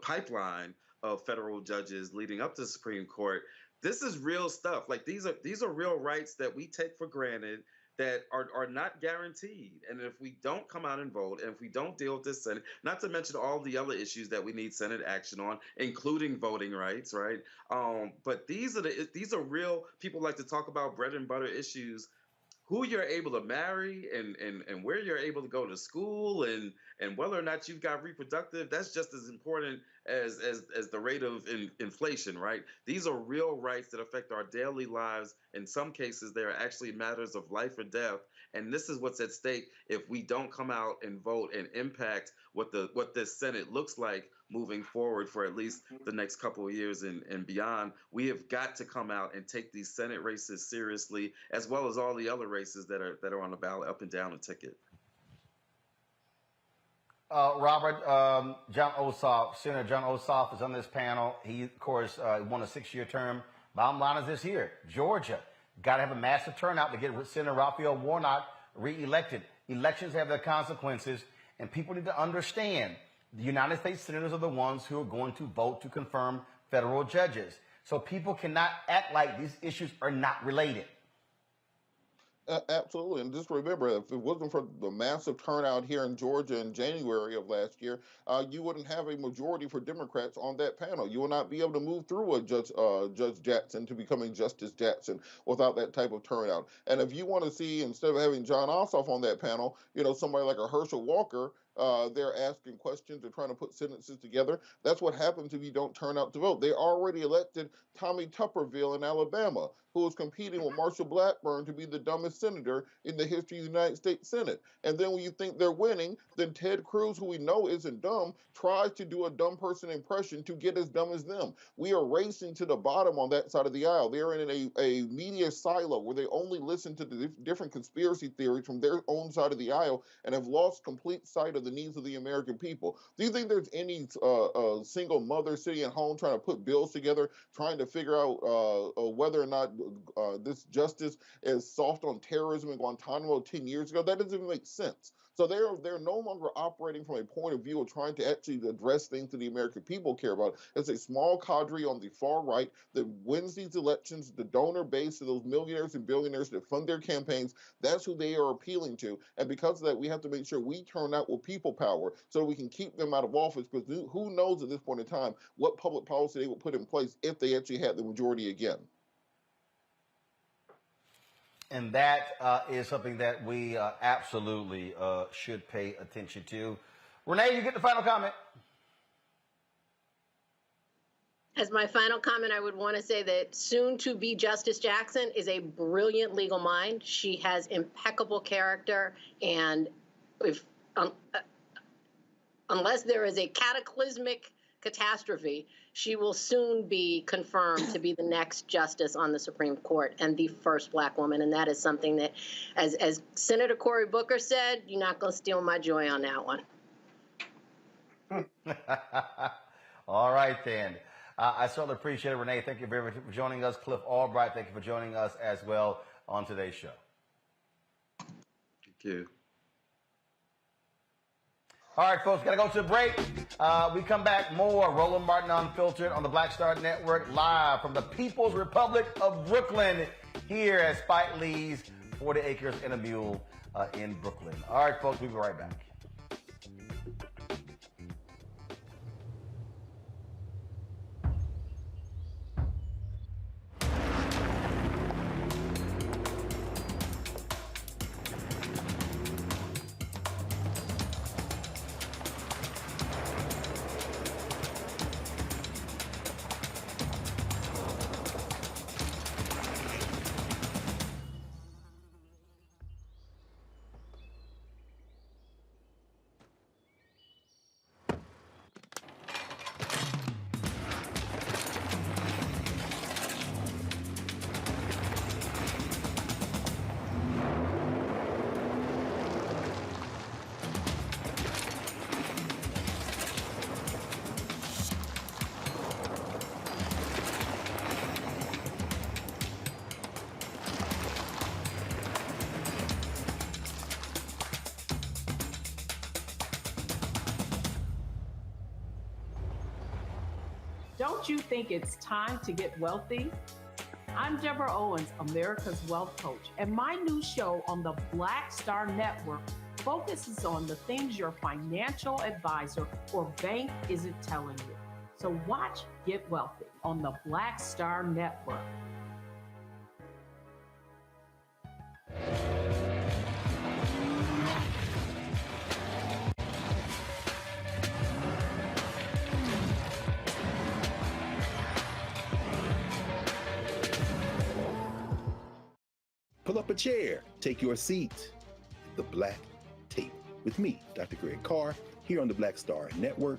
pipeline of federal judges leading up to the Supreme Court. This is real stuff. Like these are real rights that we take for granted that are not guaranteed. And if we don't come out and vote, and if we don't deal with this Senate, not to mention all the other issues that we need Senate action on, including voting rights, right? But these are real, people like to talk about bread and butter issues, who you're able to marry and where you're able to go to school and whether or not you've got reproductive, that's just as important as the rate of inflation, right? These are real rights that affect our daily lives. In some cases, they are actually matters of life or death. And this is what's at stake if we don't come out and vote and impact what this Senate looks like moving forward for at least the next couple of years and beyond. We have got to come out and take these Senate races seriously, as well as all the other races that are on the ballot up and down the ticket. Robert, Senator John Ossoff is on this panel. He, of course, won a 6-year term. Bottom line is this here: Georgia got to have a massive turnout to get Senator Raphael Warnock reelected. Elections have their consequences, and people need to understand the United States senators are the ones who are going to vote to confirm federal judges. So people cannot act like these issues are not related. Absolutely. And just remember, if it wasn't for the massive turnout here in Georgia in January of last year, you wouldn't have a majority for Democrats on that panel. You will not be able to move through a Judge Jackson to becoming Justice Jackson without that type of turnout. And if you want to see, instead of having John Ossoff on that panel, somebody like a Herschel Walker, they're asking questions, they're trying to put sentences together. That's what happens if you don't turn out to vote. They already elected Tommy Tuberville in Alabama, who was competing with Marshall Blackburn to be the dumbest senator in the history of the United States Senate. And then when you think they're winning, then Ted Cruz, who we know isn't dumb, tries to do a dumb person impression to get as dumb as them. We are racing to the bottom on that side of the aisle. They're in a media silo where they only listen to the different conspiracy theories from their own side of the aisle and have lost complete sight of the needs of the American people. Do you think there's any single mother sitting at home trying to put bills together, trying to figure out whether or not this justice is soft on terrorism in Guantanamo 10 years ago? That doesn't even make sense. So they're no longer operating from a point of view of trying to actually address things that the American people care about. It's a small cadre on the far right that wins these elections, the donor base of those millionaires and billionaires that fund their campaigns. That's who they are appealing to. And because of that, we have to make sure we turn out with people power so we can keep them out of office, because who knows at this point in time what public policy they would put in place if they actually had the majority again. And that is something that we absolutely should pay attention to. Renee, you get the final comment. As my final comment, I would want to say that soon-to-be Justice Jackson is a brilliant legal mind. She has impeccable character, and if unless there is a cataclysmic catastrophe, she will soon be confirmed to be the next justice on the Supreme Court and the first Black woman. And that is something that, as Senator Cory Booker said, you're not going to steal my joy on that one. All right, then. I certainly appreciate it, Renee. Thank you very much for joining us. Cliff Albright, thank you for joining us as well on today's show. Thank you. All right, folks, got to go to a break. We come back more Roland Martin Unfiltered on the Black Star Network, live from the People's Republic of Brooklyn, here at Spike Lee's 40 Acres and a Mule in Brooklyn. All right, folks, we'll be right back. Don't you think it's time to get wealthy? I'm Deborah Owens, America's Wealth Coach, and my new show on the Black Star Network focuses on the things your financial advisor or bank isn't telling you. So watch Get Wealthy on the Black Star Network. Pull up a chair, take your seat. The Black Tape with me, Dr. Greg Carr, here on the Black Star Network.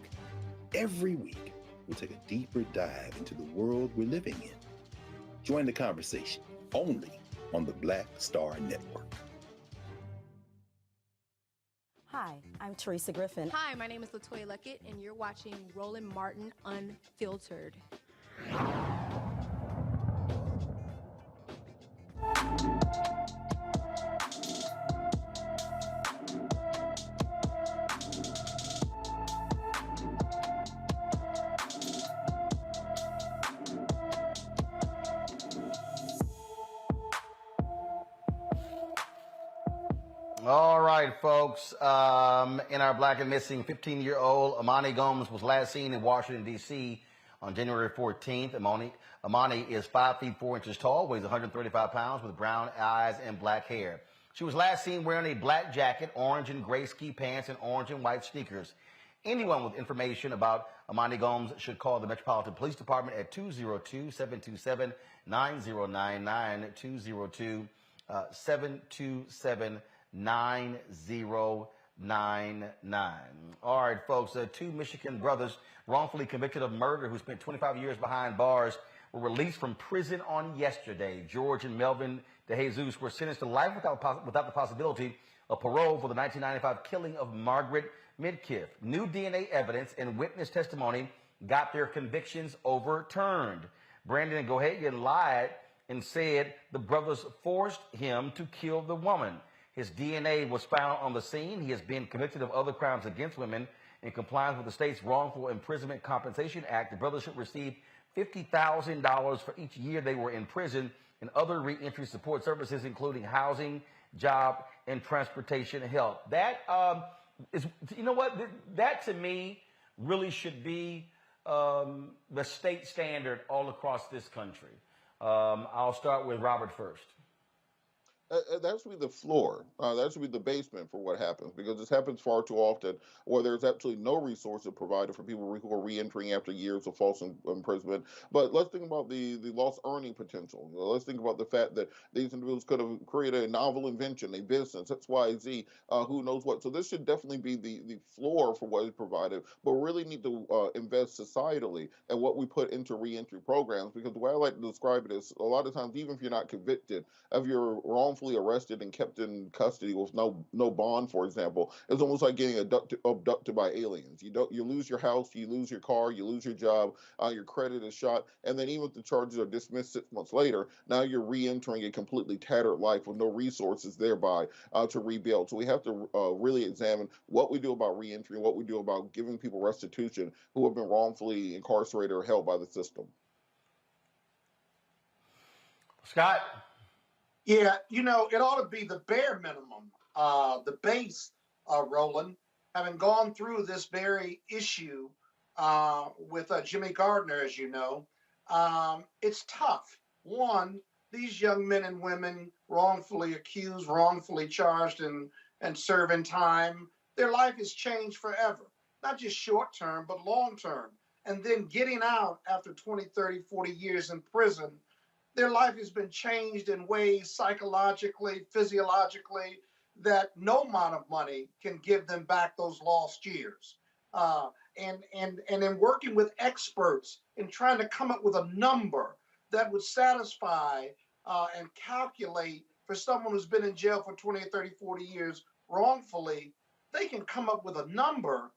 Every week, we'll take a deeper dive into the world we're living in. Join the conversation only on the Black Star Network. Hi, I'm Teresa Griffin. Hi, my name is LaToya Luckett, and you're watching Roland Martin Unfiltered. All right, folks. In our Black and Missing, 15-year-old Amani Gomes was last seen in Washington, D.C. on January 14th. Amani is 5 feet 4 inches tall, weighs 135 pounds, with brown eyes and black hair. She was last seen wearing a black jacket, orange and gray ski pants, and orange and white sneakers. Anyone with information about Amani Gomes should call the Metropolitan Police Department at 202-727-9099, 202-727-9099. All right, folks, two Michigan brothers wrongfully convicted of murder who spent 25 years behind bars were released from prison on yesterday. George and Melvin DeJesus were sentenced to life without the possibility of parole for the 1995 killing of Margaret Midkiff. New DNA evidence and witness testimony got their convictions overturned. Brandon Gohagan lied and said the brothers forced him to kill the woman. His DNA was found on the scene. He has been convicted of other crimes against women. In compliance with the state's Wrongful Imprisonment Compensation Act, the brothers should receive $50,000 for each year they were in prison and other reentry support services, including housing, job, and transportation help. That is, you know what? That to me really should be the state standard all across this country. I'll start with Robert first. That should be the floor. That should be the basement for what happens, because this happens far too often where there's absolutely no resources provided for people who are re-entering after years of false imprisonment. But let's think about the lost earning potential. Let's think about the fact that these individuals could have created a novel invention, a business, XYZ, who knows what. So this should definitely be the floor for what is provided, but we really need to invest societally in what we put into re-entry programs, because the way I like to describe it is a lot of times, even if you're not convicted, if you're wrongfully arrested and kept in custody with no bond, for example, it's almost like getting abducted by aliens. You lose your house, you lose your car, you lose your job, your credit is shot, and then even if the charges are dismissed 6 months later, now you're re-entering a completely tattered life with no resources thereby to rebuild. So we have to really examine what we do about re-entry and what we do about giving people restitution who have been wrongfully incarcerated or held by the system. Scott? Yeah, it ought to be the bare minimum the base, Roland, having gone through this very issue with Jimmy Gardner, as you know, it's tough. One, these young men and women wrongfully accused, wrongfully charged, and serving time, their life is changed forever, not just short term, but long term. And then getting out after 20, 30, 40 years in prison, their life has been changed in ways psychologically, physiologically, that no amount of money can give them back those lost years. And in working with experts and trying to come up with a number that would satisfy and calculate for someone who's been in jail for 20, 30, 40 years wrongfully, they can come up with a number,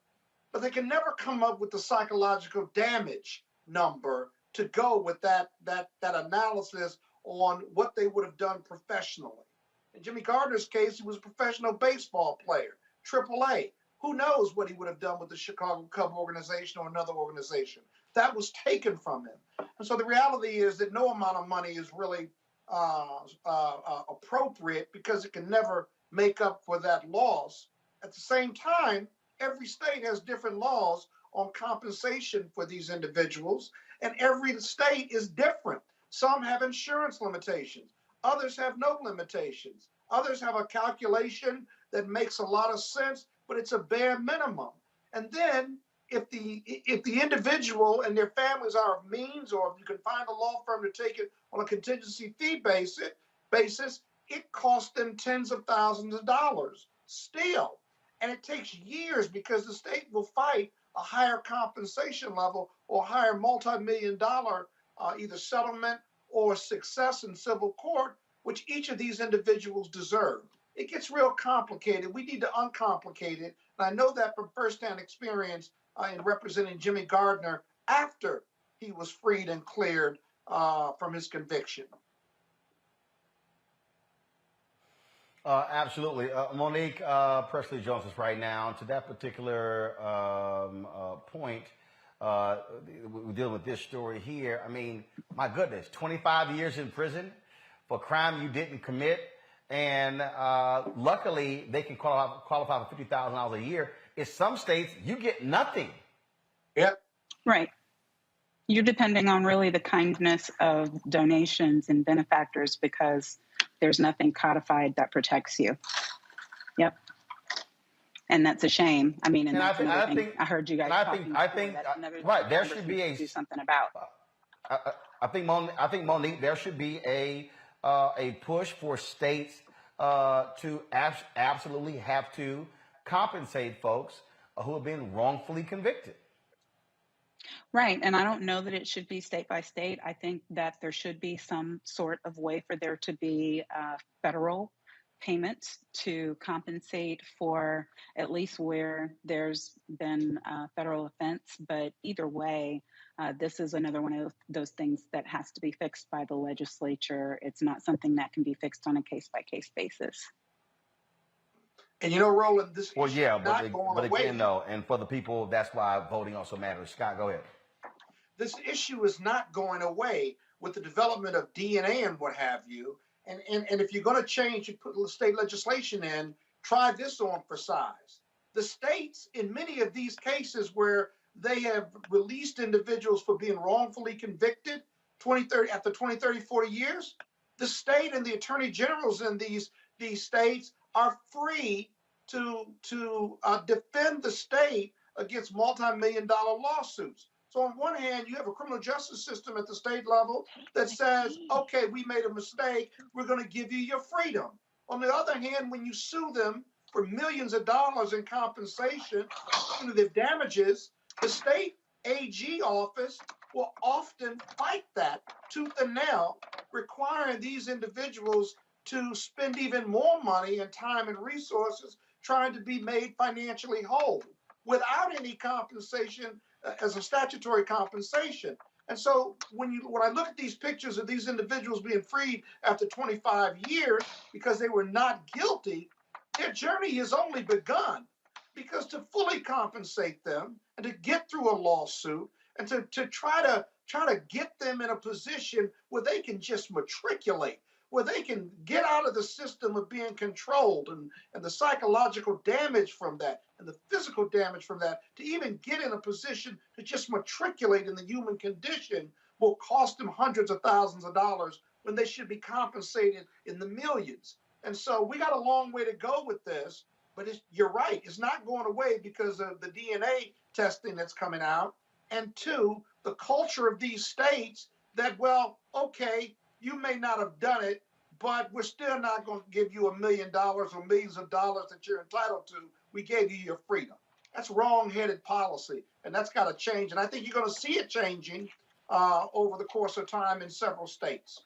but they can never come up with the psychological damage number to go with that analysis on what they would have done professionally. In Jimmy Gardner's case, he was a professional baseball player, AAA. Who knows what he would have done with the Chicago Cub organization or another organization? That was taken from him. And so the reality is that no amount of money is really appropriate because it can never make up for that loss. At the same time, every state has different laws on compensation for these individuals, and every state is different. Some have insurance limitations. Others have no limitations. Others have a calculation that makes a lot of sense, but it's a bare minimum. And then if the individual and their families are of means, or if you can find a law firm to take it on a contingency fee basis, it costs them tens of thousands of dollars still. And it takes years because the state will fight a higher compensation level or higher multi-million-dollar either settlement or success in civil court, which each of these individuals deserve. It gets real complicated. We need to uncomplicate it. And I know that from firsthand experience in representing Jimmy Gardner after he was freed and cleared from his conviction. Absolutely. Monique Presley Jones is right now. To that particular point, we're dealing with this story here. I mean, my goodness, 25 years in prison for a crime you didn't commit. And luckily, they can qualify for $50,000 a year. In some states, you get nothing. Yep. Right. You're depending on really the kindness of donations and benefactors because there's nothing codified that protects you. Yep. And that's a shame. I mean, and that's another thing I heard you guys talking about. Right, there should be do something about. I think Monique, there should be a push for states to absolutely have to compensate folks who have been wrongfully convicted. Right. And I don't know that it should be state by state. I think that there should be some sort of way for there to be federal payments to compensate for at least where there's been a federal offense. But either way, this is another one of those things that has to be fixed by the legislature. It's not something that can be fixed on a case-by-case basis. And you know, Roland, this well, issue yeah, is not going but away. Again, though, and for the people, that's why voting also matters. Scott, go ahead. This issue is not going away with the development of DNA and what have you. And if you're going to change, you put state legislation in, try this on for size. The states, in many of these cases where they have released individuals for being wrongfully convicted 20, 30, after 20, 30, 40 years, the state and the attorney generals in these states are free to defend the state against multi-million-dollar lawsuits. So on one hand, you have a criminal justice system at the state level that says, okay, we made a mistake, we're going to give you your freedom. On the other hand, when you sue them for millions of dollars in compensation, punitive damages, the state AG office will often fight that tooth and nail, requiring these individuals to spend even more money and time and resources trying to be made financially whole without any compensation as a statutory compensation. And so when I look at these pictures of these individuals being freed after 25 years because they were not guilty, their journey has only begun. Because to fully compensate them and to get through a lawsuit and to try to get them in a position where they can just matriculate, where they can get out of the system of being controlled and the psychological damage from that and the physical damage from that, to even get in a position to just matriculate in the human condition will cost them hundreds of thousands of dollars when they should be compensated in the millions. And so we got a long way to go with this, but you're right. It's not going away because of the DNA testing that's coming out. And two, the culture of these states that, well, okay, you may not have done it, but we're still not going to give you $1 million or millions of dollars that you're entitled to. We gave you your freedom. That's wrong-headed policy, and that's got to change. And I think you're going to see it changing over the course of time in several states.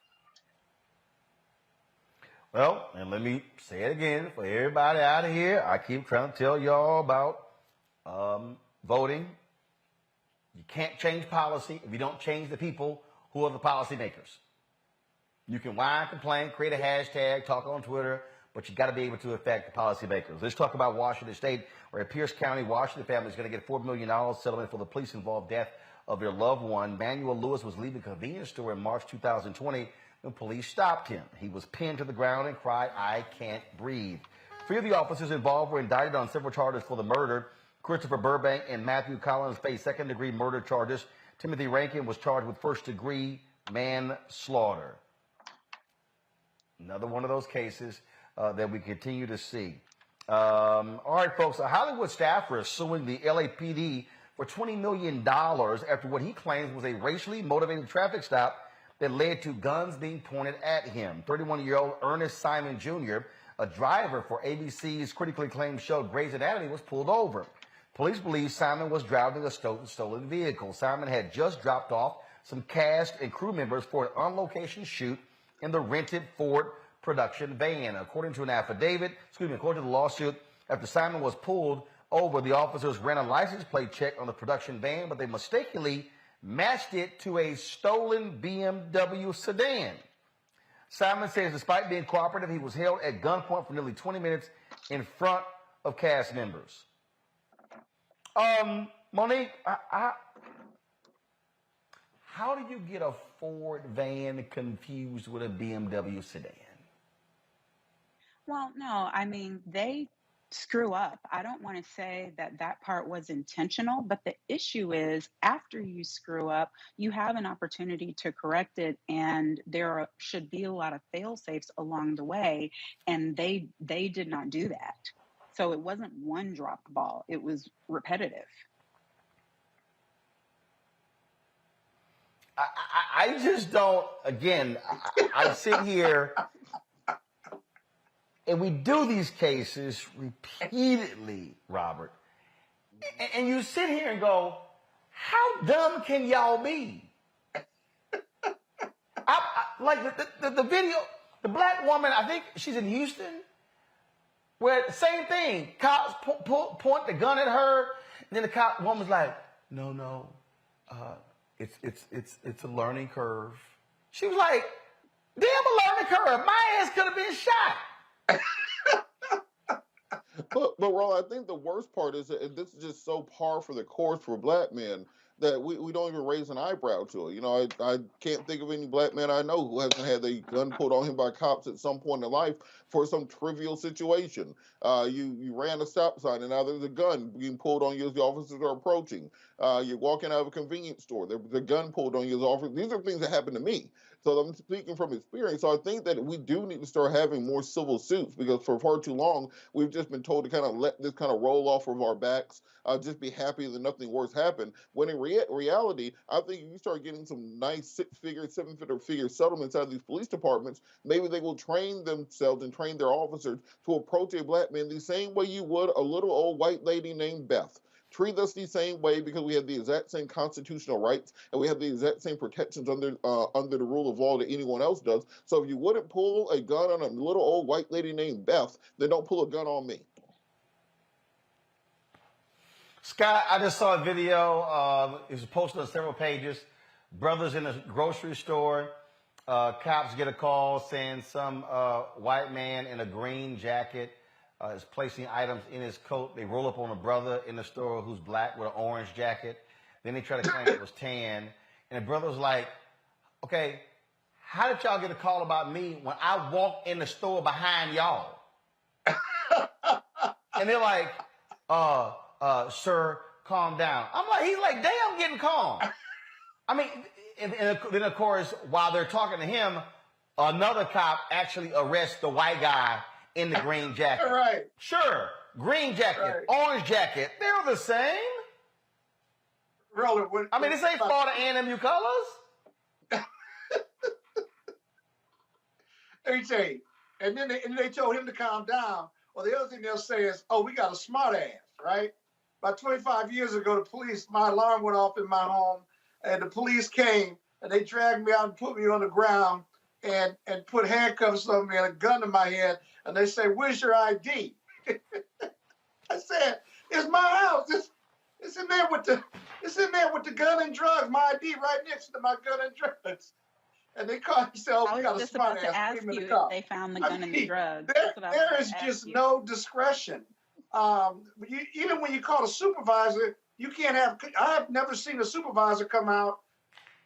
Well, and let me say it again for everybody out of here. I keep trying to tell y'all about voting. You can't change policy if you don't change the people who are the policymakers. You can whine, complain, create a hashtag, talk on Twitter, but you got to be able to affect the policymakers. Let's talk about Washington State, where a Pierce County, Washington family is going to get a $4 million settlement for the police-involved death of their loved one. Manuel Lewis was leaving a convenience store in March 2020 when police stopped him. He was pinned to the ground and cried, "I can't breathe." 3 of the officers involved were indicted on several charges for the murder. Christopher Burbank and Matthew Collins faced second-degree murder charges. Timothy Rankin was charged with first-degree manslaughter. Another one of those cases that we continue to see. All right, folks, a Hollywood staffer is suing the LAPD for $20 million after what he claims was a racially motivated traffic stop that led to guns being pointed at him. 31-year-old Ernest Simon Jr., a driver for ABC's critically acclaimed show Grey's Anatomy, was pulled over. Police believe Simon was driving a stolen vehicle. Simon had just dropped off some cast and crew members for an on-location shoot in the rented Ford production van. According to the lawsuit, after Simon was pulled over, the officers ran a license plate check on the production van, but they mistakenly matched it to a stolen BMW sedan. Simon says despite being cooperative, he was held at gunpoint for nearly 20 minutes in front of cast members. Monique, how do you get a Ford van confused with a BMW sedan? Well, no, I mean, they screw up. I don't want to say that that part was intentional, but the issue is after you screw up, you have an opportunity to correct it, and should be a lot of fail-safes along the way, and they did not do that. So it wasn't one dropped ball. It was repetitive. I just don't, again, I sit here and we do these cases repeatedly, Robert. And you sit here and go, how dumb can y'all be? Like the video, the black woman, I think she's in Houston, where the same thing, cops point the gun at her, and then the woman's like, no, it's a learning curve. She was like, damn, a learning curve. My ass could have been shot. But Ron, I think the worst part is that this is just so par for the course for black men that we don't even raise an eyebrow to it. You know, I can't think of any black man I know who hasn't had a gun pulled on him by cops at some point in life for some trivial situation. You ran a stop sign and now there's a gun being pulled on you as the officers are approaching. You're walking out of a convenience store. There's a gun pulled on you as officers. These are things that happen to me. So I'm speaking from experience. So I think that we do need to start having more civil suits because for far too long, we've just been told to kind of let this kind of roll off of our backs, just be happy that nothing worse happened. When in reality, I think if you start getting some nice 6-figure, 7-figure settlements out of these police departments, maybe they will train themselves and train their officers to approach a black man the same way you would a little old white lady named Beth. Treat us the same way because we have the exact same constitutional rights and we have the exact same protections under the rule of law that anyone else does. So if you wouldn't pull a gun on a little old white lady named Beth, then don't pull a gun on me. Scott, I just saw a video. It was posted on several pages. Brothers in a grocery store. Cops get a call saying some white man in a green jacket is placing items in his coat. They roll up on a brother in the store who's black with an orange jacket. Then they try to claim it was tan. And the brother was like, okay, how did y'all get a call about me when I walked in the store behind y'all? And they're like, sir, calm down. I'm like, he's like, damn, getting calm. I mean, and then of course, while they're talking to him, another cop actually arrests the white guy in the green jacket. Right. Sure, green jacket, orange jacket, they're the same. I mean, this ain't Florida A&MU colors. Let me tell you. And then they told him to calm down. Well, the other thing they'll say is, oh, we got a smart ass, right? About 25 years ago, the police, my alarm went off in my home, and the police came, and they dragged me out and put me on the ground and put handcuffs on me and a gun to my head, and they say, where's your ID? I said, it's my house. It's in there with the gun and drugs. My ID right next to my gun and drugs. And they called themselves, we got a smart ass. Ask you if they found the gun and the drugs. There is just no discretion. Even when you call a supervisor, you can't have. I have never seen a supervisor come out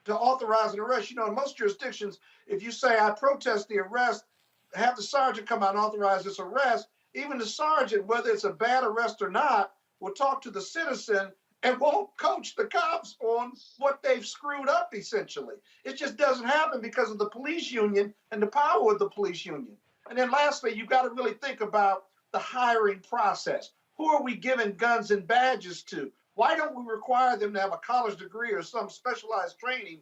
to authorize an arrest. You know, in most jurisdictions, if you say I protest the arrest, have the sergeant come out and authorize this arrest. Even the sergeant, whether it's a bad arrest or not, will talk to the citizen and won't coach the cops on what they've screwed up, essentially. It just doesn't happen because of the police union and the power of the police union. And then lastly, you've got to really think about the hiring process. Who are we giving guns and badges to? Why don't we require them to have a college degree or some specialized training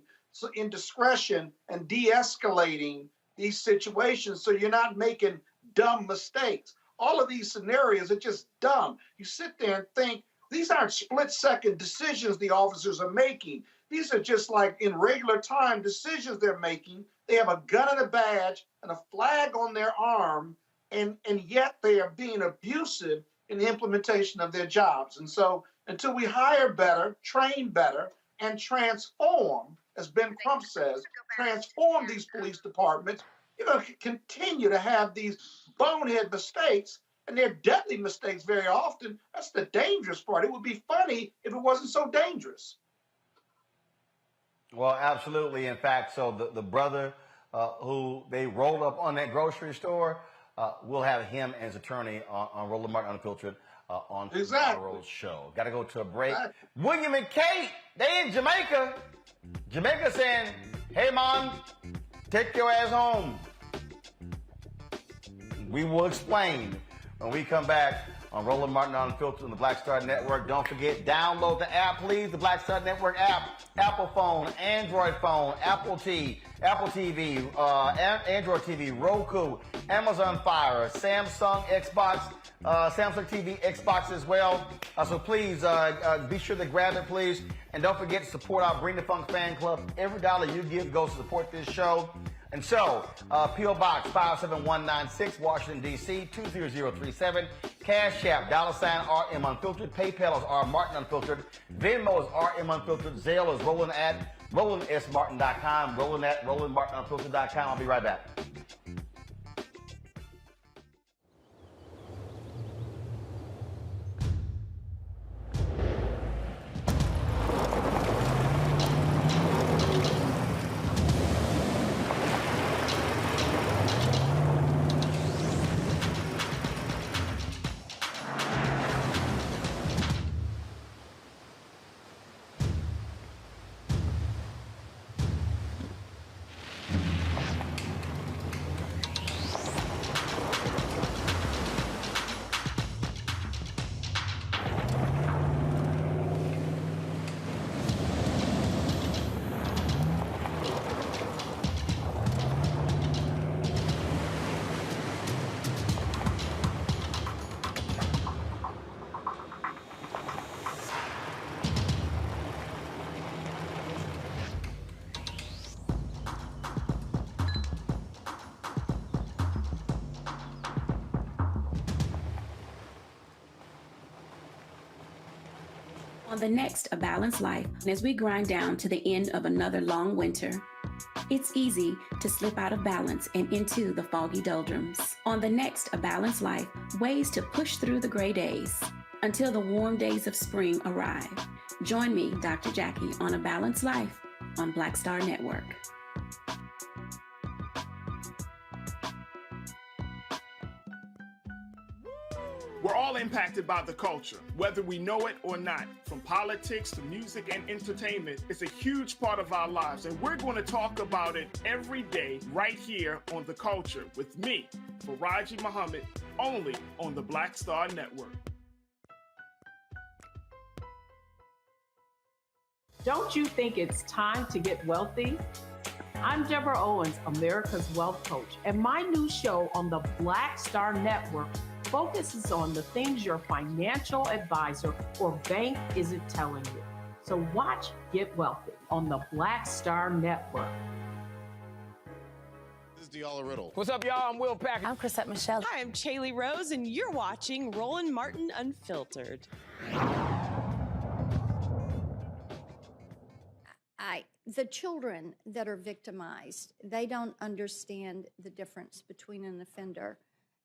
in discretion and de-escalating these situations so you're not making dumb mistakes? All of these scenarios are just dumb. You sit there and think, these aren't split-second decisions the officers are making. These are just like in regular time decisions they're making. They have a gun and a badge and a flag on their arm, and yet they are being abusive in the implementation of their jobs. And so until we hire better, train better, and transform, as Ben Crump says, transform these police departments, you're going to continue to have these bonehead mistakes. And they're deadly mistakes very often. That's the dangerous part. It would be funny if it wasn't so dangerous. Well, absolutely. In fact, so the brother who they rolled up on that grocery store, we'll have him and his attorney on Roland Martin Unfiltered on tomorrow's show. Got to go to a break. William and Kate, they in Jamaica. Jamaica saying, hey, Mom, take your ass home. We will explain when we come back on Roland Martin Unfiltered on the Black Star Network. Don't forget, download the app, please, the Black Star Network app. Apple phone, Android phone, Apple TV, Android TV, Roku, Amazon Fire, Samsung Xbox, Samsung TV, Xbox as well. So please be sure to grab it, please. And don't forget to support our Bring the Funk fan club. Every dollar you give goes to support this show. And so, P.O. Box 57196, Washington, D.C., 20037. Cash App, $RM Unfiltered. PayPal is R Martin Unfiltered. Venmo is RM Unfiltered. Zelle is Roland at RolandSMartin.com. Roland at RolandMartinUnfiltered.com. I'll be right back. On the next A Balanced Life, as we grind down to the end of another long winter, it's easy to slip out of balance and into the foggy doldrums. On the next A Balanced Life, ways to push through the gray days until the warm days of spring arrive. Join me, Dr. Jackie, on A Balanced Life on Black Star Network. impacted by the culture, whether we know it or not. From politics to music and entertainment, it's a huge part of our lives, and we're going to talk about it every day right here on The Culture with me, Faraji Muhammad, only on the Black Star Network. Don't you think it's time to get wealthy? I'm Deborah Owens, America's Wealth Coach, and my new show on the Black Star Network focuses on the things your financial advisor or bank isn't telling you. So watch Get Wealthy on the Black Star Network. This is Diala Riddle. What's up, y'all? I'm Will Packer. I'm Chrisette Michelle. Hi, I'm Chaley Rose, and you're watching Roland Martin Unfiltered. The children that are victimized, they don't understand the difference between an offender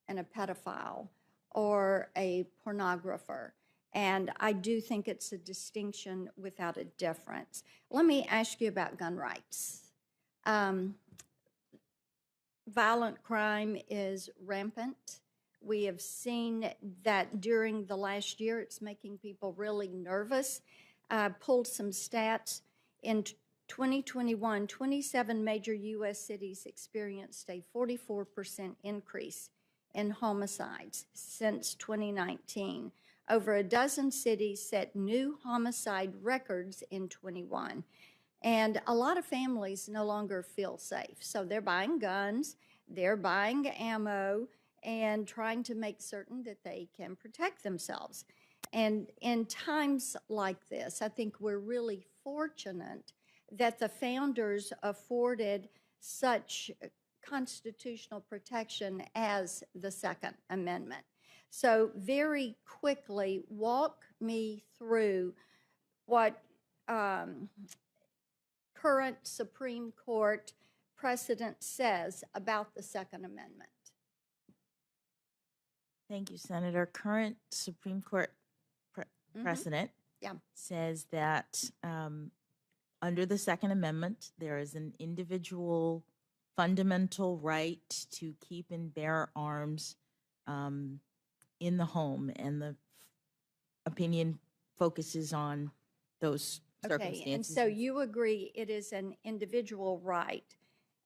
and a pedophile or a pornographer. And I do think it's a distinction without a difference. Let me ask you about gun rights. Violent crime is rampant. We have seen that during the last year. It's making people really nervous. Pulled some stats. In 2021, 27 major U.S. cities experienced a 44% increase in homicides since 2019. Over a dozen cities set new homicide records in 21. And a lot of families no longer feel safe. So they're buying guns, they're buying ammo, and trying to make certain that they can protect themselves. And in times like this, I think we're really fortunate that the founders afforded such constitutional protection as the Second Amendment. So very quickly, walk me through what current Supreme Court precedent says about the Second Amendment. Thank you, Senator. Current Supreme Court precedent says that under the Second Amendment, there is an individual fundamental right to keep and bear arms in the home, and the opinion focuses on those circumstances. Okay, and so you agree it is an individual right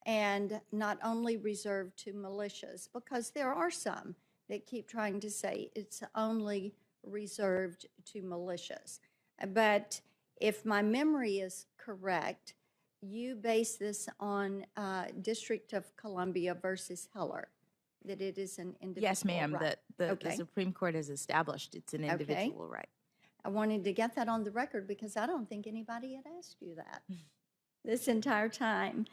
and not only reserved to militias, because there are some that keep trying to say it's only reserved to militias. But if my memory is correct, you base this on District of Columbia versus Heller, that it is an individual Yes, ma'am, right. that the Supreme Court has established it's an individual right. I wanted to get that on the record because I don't think anybody had asked you that this entire time.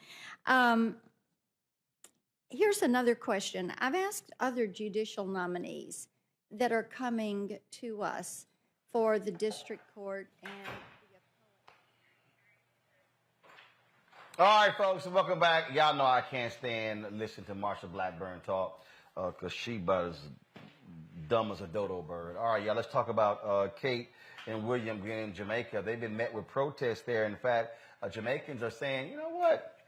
Here's another question. I've asked other judicial nominees that are coming to us for the district court and All right, folks, welcome back. Y'all know I can't stand listening to Marsha Blackburn talk because she about as dumb as a dodo bird. All right, y'all, let's talk about Kate and William in Jamaica. They've been met with protests there. In fact, Jamaicans are saying, you know what,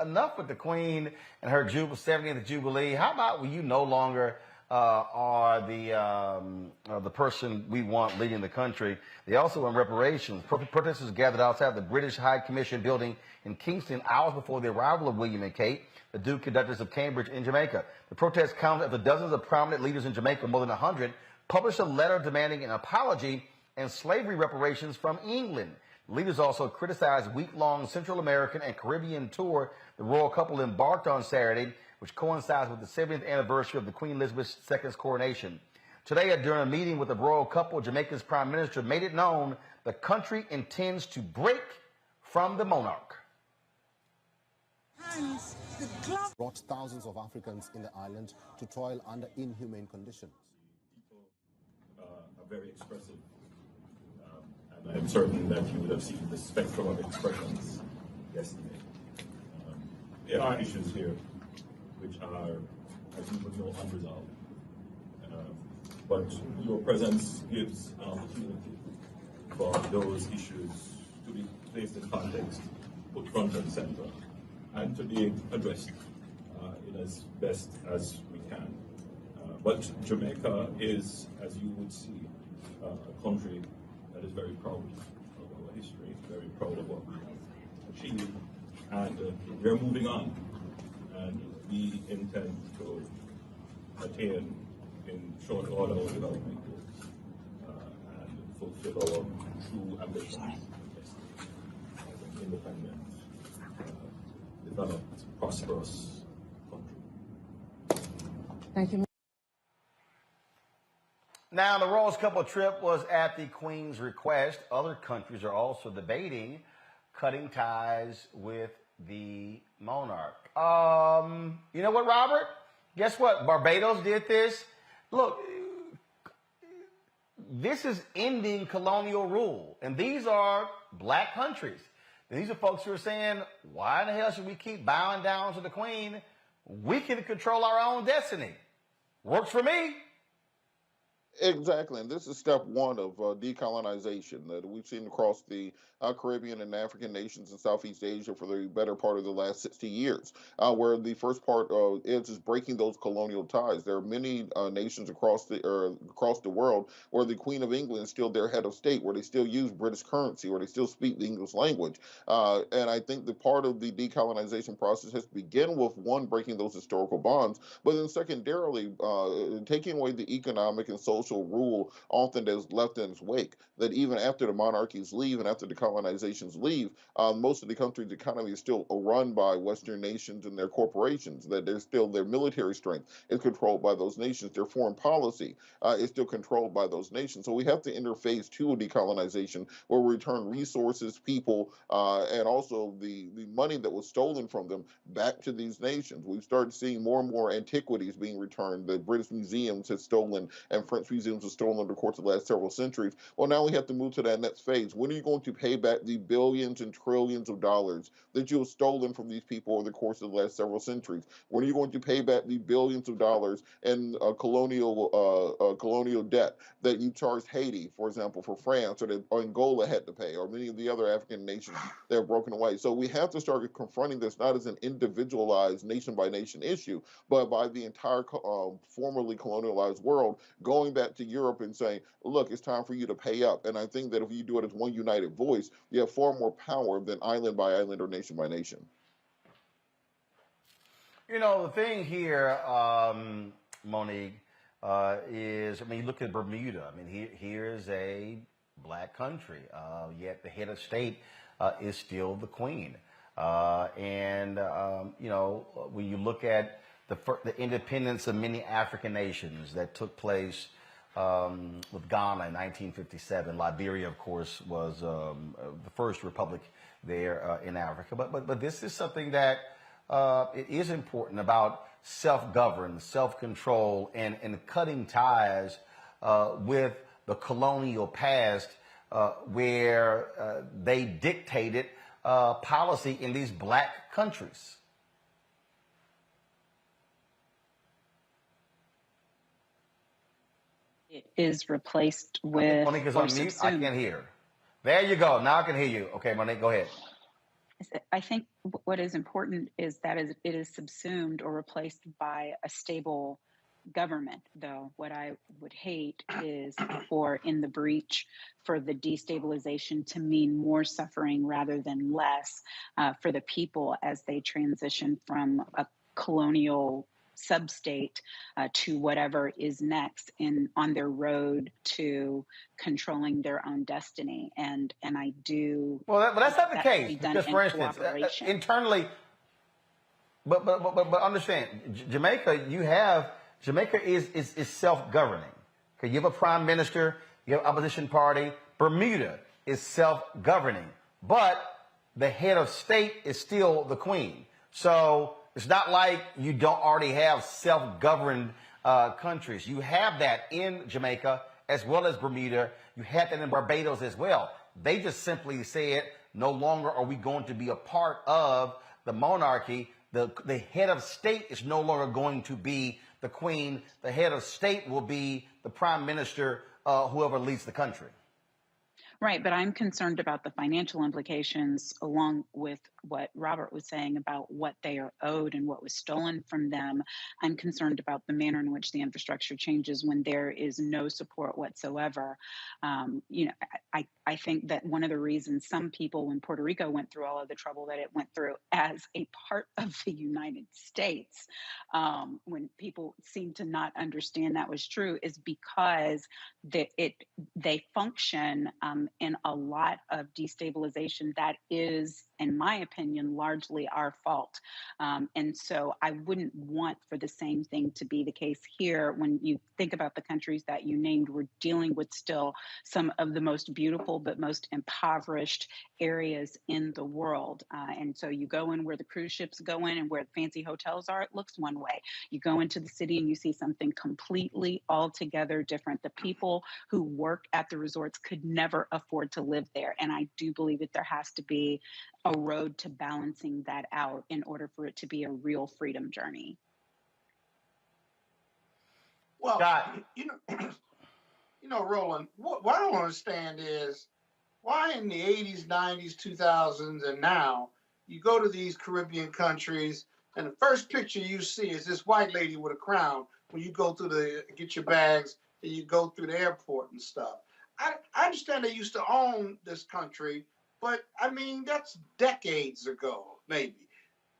enough with the Queen and her 70th Jubilee. How about when you no longer are the person we want leading the country? They also want reparations. Protesters gathered outside the British High Commission building in Kingston hours before the arrival of William and Kate, the Duke and Duchess of Cambridge in Jamaica. The protest comes after dozens of prominent leaders in Jamaica, more than 100, published a letter demanding an apology and slavery reparations from England. Leaders also criticized week-long Central American and Caribbean tour the royal couple embarked on Saturday, which coincides with the 70th anniversary of the Queen Elizabeth II's coronation. Today, during a meeting with the royal couple, Jamaica's prime minister made it known the country intends to break from the monarch. Brought thousands of Africans in the island to toil under inhumane conditions. People are very expressive. And I'm certain that you would have seen the spectrum of expressions yesterday. There are issues here which are, as you would know, unresolved. But your presence gives an opportunity for those issues to be placed in context, put front and center, and to be addressed in as best as we can. But Jamaica is, as you would see, a country that is very proud of our history, very proud of what we have achieved, and we're moving on. And we intend to attain in short order our development goals and fulfill our true ambitions as an independent, developed, prosperous country. Thank you. Now, the Rose couple trip was at the Queen's request. Other countries are also debating cutting ties with the monarch. You know what, Robert? Guess what? Barbados did this. Look, this is ending colonial rule. And these are black countries. And these are folks who are saying, why the hell should we keep bowing down to the Queen? We can control our own destiny. Works for me. Exactly, and this is step one of decolonization that we've seen across the Caribbean and African nations in Southeast Asia for the better part of the last 60 years, where the first part is breaking those colonial ties. There are many nations across the world where the Queen of England is still their head of state, where they still use British currency, where they still speak the English language. And I think the part of the decolonization process has to begin with, one, breaking those historical bonds, but then secondarily, taking away the economic and social rule often that is left in its wake, that even after the monarchies leave and after the colonizations leave, most of the country's economy is still run by Western nations and their corporations, that there's still their military strength is controlled by those nations, their foreign policy is still controlled by those nations. So we have to enter phase two of decolonization, where we return resources, people, and also the money that was stolen from them back to these nations. We've started seeing more and more antiquities being returned. The British museums have stolen, and French museums have stolen over the course of the last several centuries. Well, now we have to move to that next phase. When are you going to pay back the billions and trillions of dollars that you have stolen from these people over the course of the last several centuries? When are you going to pay back the billions of dollars in colonial debt that you charged Haiti, for example, for France, or that Angola had to pay, or many of the other African nations that have broken away? So we have to start confronting this not as an individualized nation-by-nation issue, but by the entire formerly colonialized world going back to Europe and saying, look, it's time for you to pay up. And I think that if you do it as one united voice, you have far more power than island by island or nation by nation. You know, the thing here, Monique, is, I mean, you look at Bermuda. I mean, here is a black country, yet the head of state is still the Queen. You know, when you look at the independence of many African nations that took place with Ghana in 1957. Liberia, of course, was the first republic there in Africa. But this is something that it is important about self-govern, self-control, and cutting ties with the colonial past where they dictated policy in these black countries. It is replaced with. Monique is on mute. I can't hear. There you go. Now I can hear you. Okay, Monique, go ahead. I think what is important is that it is subsumed or replaced by a stable government, though. What I would hate is for in the breach for the destabilization to mean more suffering rather than less for the people as they transition from a colonial sub-state to whatever is next on their road to controlling their own destiny. And I do. Well, that's not the case. Because, for instance, internally, but understand, Jamaica is self-governing. Okay, you have a prime minister, you have opposition party. Bermuda is self-governing, but the head of state is still the Queen. So it's not like you don't already have self-governed countries. You have that in Jamaica as well as Bermuda. You have that in Barbados as well. They just simply said, no longer are we going to be a part of the monarchy. The head of state is no longer going to be the Queen. The head of state will be the prime minister, whoever leads the country. Right, but I'm concerned about the financial implications along with what Robert was saying about what they are owed and what was stolen from them. I'm concerned about the manner in which the infrastructure changes when there is no support whatsoever. I think that one of the reasons some people, when Puerto Rico went through all of the trouble that it went through as a part of the United States, when people seem to not understand that was true, is because they function in a lot of destabilization that is, in my opinion, largely our fault. And so I wouldn't want for the same thing to be the case here. When you think about the countries that you named, we're dealing with still some of the most beautiful but most impoverished areas in the world. And so you go in where the cruise ships go in and where the fancy hotels are, it looks one way. You go into the city and you see something completely altogether different. The people who work at the resorts could never afford to live there. And I do believe that there has to be a road to balancing that out in order for it to be a real freedom journey. Well, Roland, what I don't understand is why in the 80s, 90s, 2000s, and now you go to these Caribbean countries and the first picture you see is this white lady with a crown when you go through get your bags and you go through the airport and stuff. I understand they used to own this country, but I mean, that's decades ago, maybe.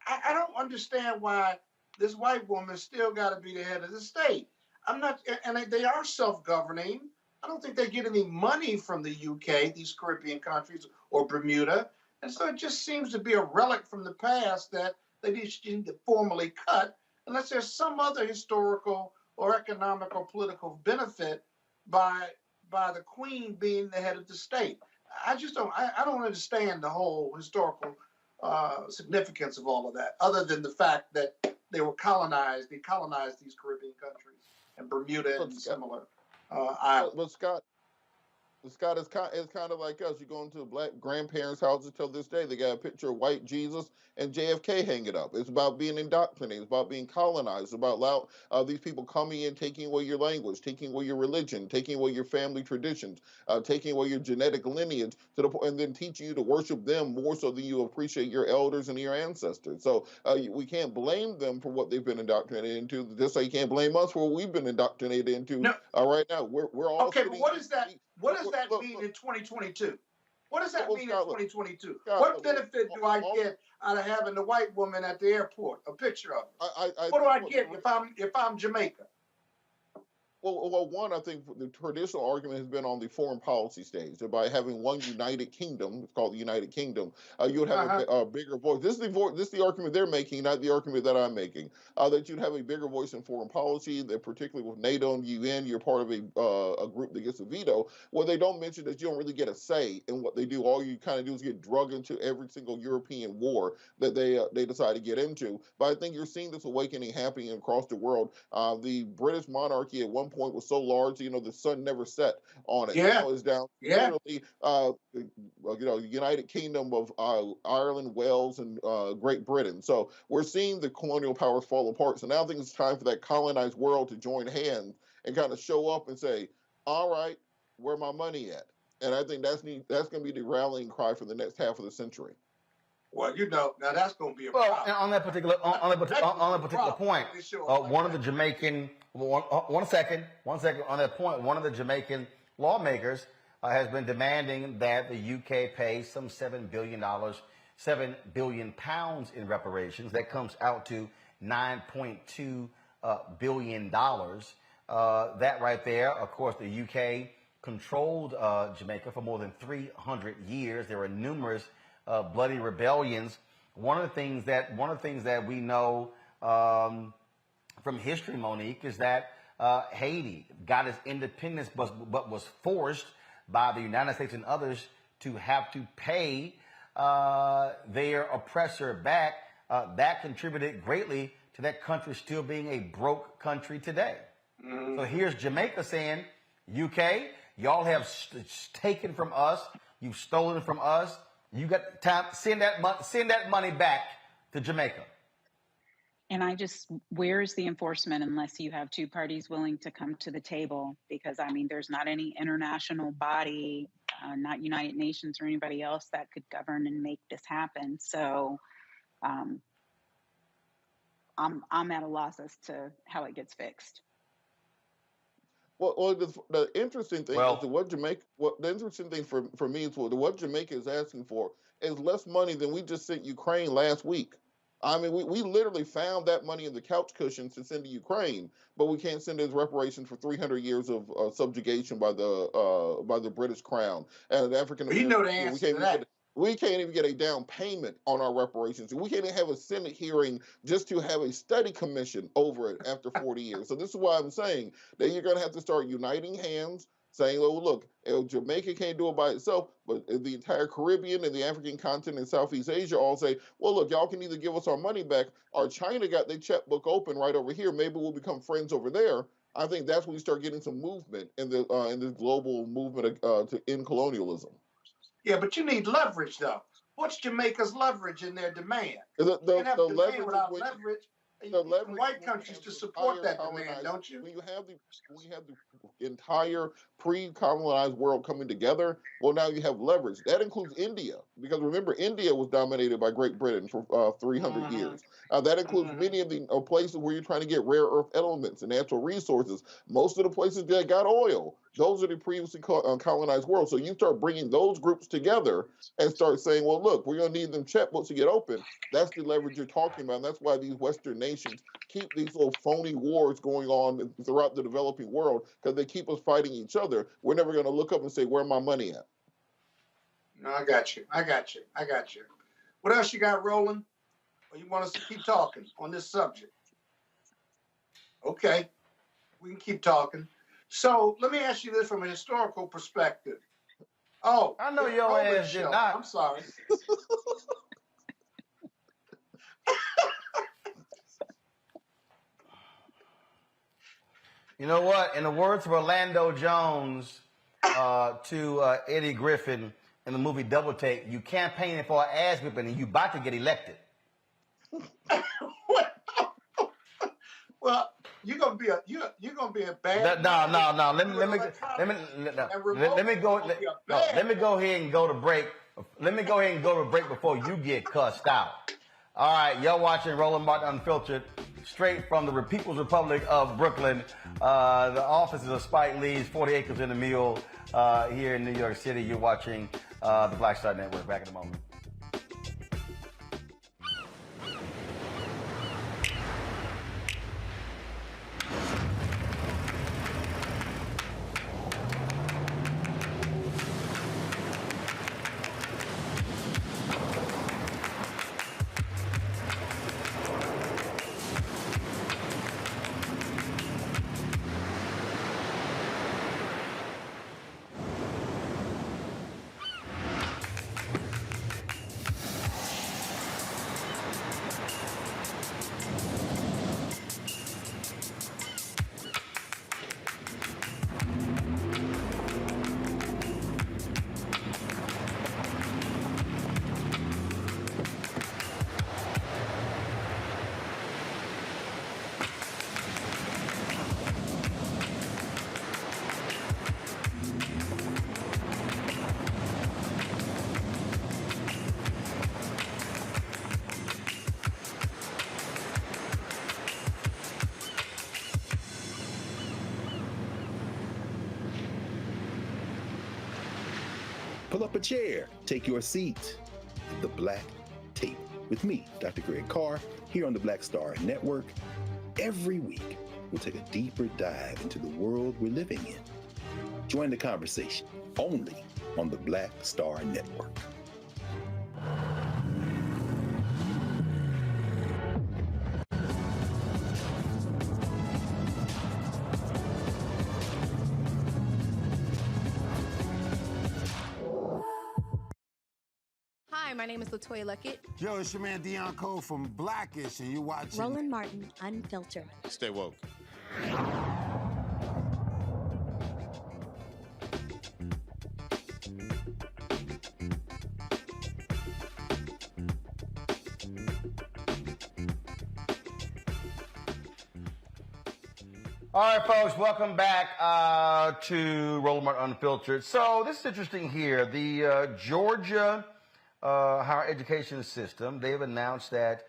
I don't understand why this white woman still got to be the head of the state. I'm not, and they are self-governing. I don't think they get any money from the UK, these Caribbean countries, or Bermuda. And so it just seems to be a relic from the past that they just need to formally cut, unless there's some other historical or economic or political benefit by the Queen being the head of the state. I don't understand the whole historical significance of all of that, other than the fact that they colonized these Caribbean countries and Bermuda and similar islands. But Scott, it's kind of like us. You go into a black grandparents' houses till this day, they got a picture of white Jesus and JFK hanging up. It's about being indoctrinated. It's about being colonized. It's about these people coming in, taking away your language, taking away your religion, taking away your family traditions, taking away your genetic lineage, and then teaching you to worship them more so than you appreciate your elders and your ancestors. So we can't blame them for what they've been indoctrinated into, just like you can't blame us for what we've been indoctrinated into right now. We're all okay, but what does that mean in 2022? What does that mean in 2022? What benefit do I get out of having the white woman at the airport? A picture of her. What do I get if I'm Jamaica? Well, one, I think the traditional argument has been on the foreign policy stage. That by having one United Kingdom, it's called the United Kingdom, you would have a bigger voice. This is the argument they're making, not the argument that I'm making. That you'd have a bigger voice in foreign policy. That particularly with NATO and UN, you're part of a group that gets a veto. Well, they don't mention that you don't really get a say in what they do. All you kind of do is get drugged into every single European war that they decide to get into. But I think you're seeing this awakening happening across the world. The British monarchy at one point was so large, the sun never set on it. Yeah. Now it's down literally, United Kingdom of Ireland, Wales, and Great Britain. So we're seeing the colonial powers fall apart. So now I think it's time for that colonized world to join hands and kind of show up and say, all right, where my money at? And I think that's going to be the rallying cry for the next half of the century. Well, now that's going to be a problem. And on that particular point, one of the Jamaican, one second, on that point, one of the Jamaican lawmakers has been demanding that the UK pay some $7 billion pounds in reparations. That comes out to $9.2 billion. That right there, of course, the UK controlled Jamaica for more than 300 years. There were numerous bloody rebellions. One of the things that we know from history, Monique, is that Haiti got its independence, but was forced by the United States and others to have to pay their oppressor back. That contributed greatly to that country still being a broke country today. Mm-hmm. So here's Jamaica saying, UK, y'all have taken from us, you've stolen from us. You got time. Send that money back to Jamaica. And where's the enforcement unless you have two parties willing to come to the table? Because, I mean, there's not any international body, not United Nations or anybody else that could govern and make this happen. So I'm at a loss as to how it gets fixed. Well, the interesting thing is that the interesting thing for me is what Jamaica is asking for is less money than we just sent Ukraine last week. I mean, we literally found that money in the couch cushions to send to Ukraine, but we can't send it as reparations for 300 years of subjugation by the British Crown and the African American. You know the answer to that. We can't even get a down payment on our reparations. We can't even have a Senate hearing just to have a study commission over it after 40 years. So this is why I'm saying that you're going to have to start uniting hands, saying, oh, look, Jamaica can't do it by itself, but the entire Caribbean and the African continent and Southeast Asia all say, well, look, y'all can either give us our money back or China got their checkbook open right over here. Maybe we'll become friends over there. I think that's when you start getting some movement in this global movement to end colonialism. Yeah, but you need leverage, though. What's Jamaica's leverage in their demand? The leverage without leverage. You need white countries to support that demand, don't you? When you have the entire pre-colonized world coming together, well, now you have leverage. That includes India, because remember, India was dominated by Great Britain for 300 years. That includes many of the places where you're trying to get rare earth elements and natural resources. Most of the places that got oil, those are the previously colonized world. So you start bringing those groups together and start saying, well, look, we're going to need them checkbooks to get open. That's the leverage you're talking about. And that's why these Western nations keep these little phony wars going on throughout the developing world, because they keep us fighting each other. We're never going to look up and say, where my money at? No, I got you. What else you got rolling? Or you want us to keep talking on this subject? Okay, we can keep talking. So let me ask you this from a historical perspective. Oh, I know your ass did not. I'm sorry. You know what? In the words of Orlando Jones to Eddie Griffin in the movie Double Take, you campaigning for an ass whipping and you about to get elected. Well, you're gonna be a bad. No. Let me go ahead and go to break. Let me go ahead and go to break before you get cussed out. All right, y'all watching Roland Martin Unfiltered, straight from the People's Republic of Brooklyn. The offices of Spike Lee's 40 Acres in the Mule here in New York City. You're watching the Black Star Network. Back in a moment. Pull up a chair, take your seat. The Black Tape with me, Dr. Greg Carr, here on the Black Star Network. Every week, we'll take a deeper dive into the world we're living in. Join the conversation only on the Black Star Network. Hi, my name is LaToya Luckett. Yo, it's your man Dion Cole from Blackish, and you're watching Roland Martin Unfiltered. Stay woke. All right, folks, welcome back to Roland Martin Unfiltered. So this is interesting here. The Georgia higher education system, they've announced that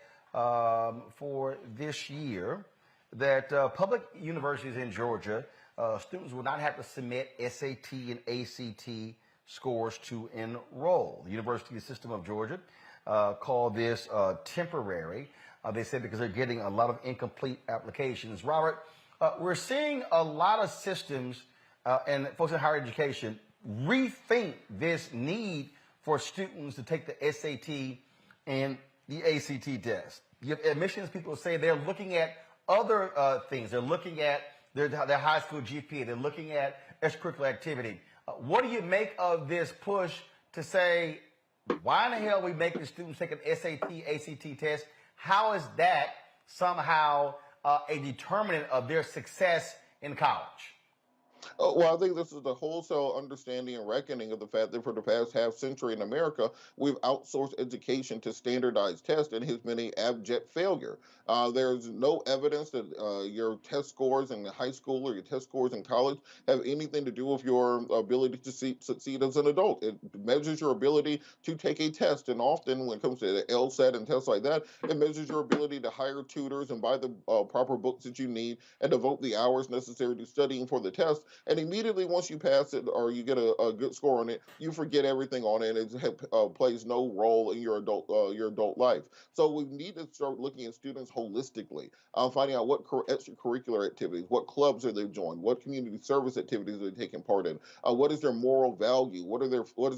for this year that public universities in Georgia, students will not have to submit SAT and ACT scores to enroll. The University System of Georgia called this temporary. They said because they're getting a lot of incomplete applications. Robert, we're seeing a lot of systems and folks in higher education rethink this need for students to take the SAT and the ACT test. You have admissions people say they're looking at other things. They're looking at their high school GPA. They're looking at extracurricular activity. What do you make of this push to say, why in the hell are we making students take an SAT, ACT test? How is that somehow a determinant of their success in college? Well, I think this is the wholesale understanding and reckoning of the fact that for the past half century in America, we've outsourced education to standardized tests and has been an abject failure. There's no evidence that your test scores in high school or your test scores in college have anything to do with your ability to succeed as an adult. It measures your ability to take a test, and often when it comes to the LSAT and tests like that, it measures your ability to hire tutors and buy the proper books that you need and devote the hours necessary to studying for the test. And immediately once you pass it or you get a good score on it, you forget everything on it. It plays no role in your adult life. So we need to start looking at students holistically, finding out what extracurricular activities, what clubs are they joined, what community service activities are they taking part in, what is their moral value, what is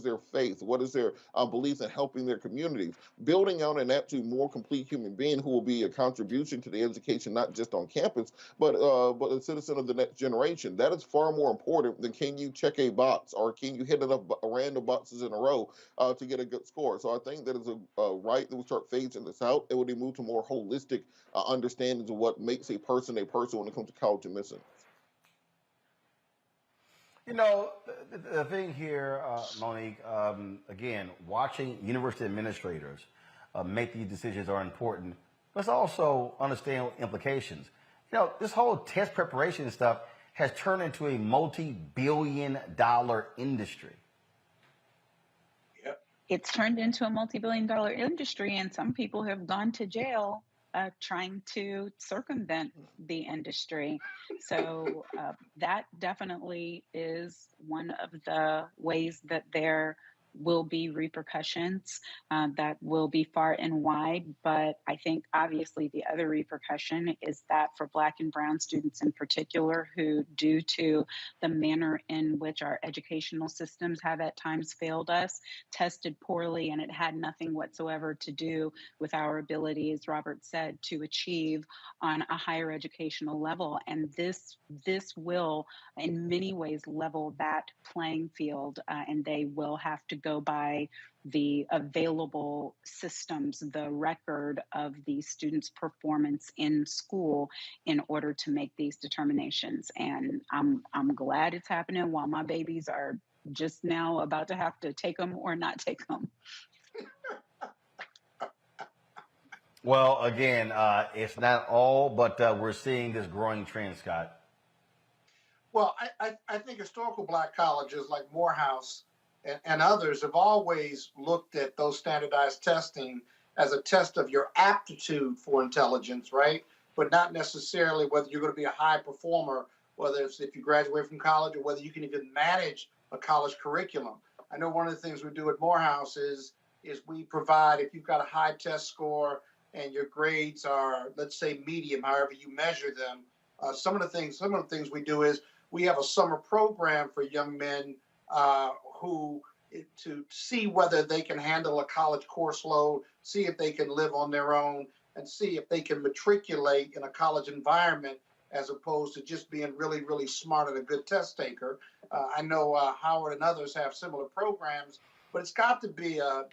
their faith, what is their beliefs in helping their communities, building out an absolute more complete human being who will be a contribution to the education not just on campus, but a citizen of the next generation. That is far more important than can you check a box or can you hit enough random boxes in a row to get a good score. So I think that is a right that we start phasing this out. It would move to more holistic understandings of what makes a person when it comes to college admissions. You know, the thing here, Monique, again, watching university administrators make these decisions are important. Let's also understand implications. You know, this whole test preparation stuff has turned into a multi-billion-dollar industry. Yep. It's turned into a multi-billion-dollar industry, and some people have gone to jail trying to circumvent the industry. So that definitely is one of the ways that there will be repercussions that will be far and wide. But I think obviously the other repercussion is that for Black and Brown students in particular, who due to the manner in which our educational systems have at times failed us, tested poorly, and it had nothing whatsoever to do with our ability, as Robert said, to achieve on a higher educational level. And this will in many ways level that playing field, and they will have to go by the available systems, the record of the students' performance in school in order to make these determinations. And I'm glad it's happening while my babies are just now about to have to take them or not take them. Well, again, it's not all, but we're seeing this growing trend, Scott. Well, I think historical Black colleges like Morehouse and others have always looked at those standardized testing as a test of your aptitude for intelligence, right? But not necessarily whether you're going to be a high performer, whether it's if you graduate from college or whether you can even manage a college curriculum. I know one of the things we do at Morehouse is we provide, if you've got a high test score and your grades are, let's say, medium, however you measure them, some of the things we do is we have a summer program for young men to see whether they can handle a college course load, see if they can live on their own, and see if they can matriculate in a college environment as opposed to just being really, really smart and a good test taker. I know Howard and others have similar programs, but it's got to be a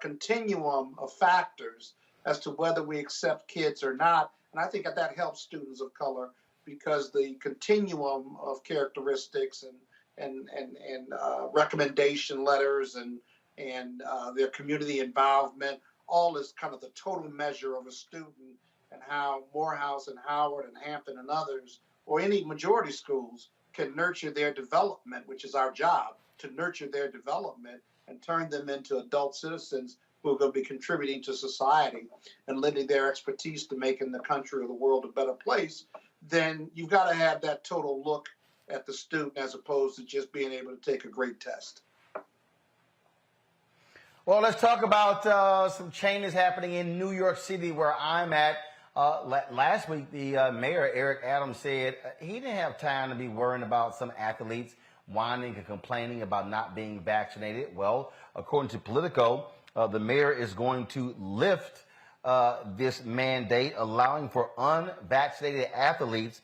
continuum of factors as to whether we accept kids or not. And I think that helps students of color because the continuum of characteristics and recommendation letters and their community involvement, all is kind of the total measure of a student, and how Morehouse and Howard and Hampton and others or any majority schools can nurture their development, which is our job, to nurture their development and turn them into adult citizens who are going to be contributing to society and lending their expertise to making the country or the world a better place, then you've got to have that total look at the student as opposed to just being able to take a great test. Well, let's talk about some changes happening in New York City where I'm at. Last week, the mayor, Eric Adams, said he didn't have time to be worrying about some athletes whining and complaining about not being vaccinated. Well, according to Politico, the mayor is going to lift this mandate, allowing for unvaccinated athletes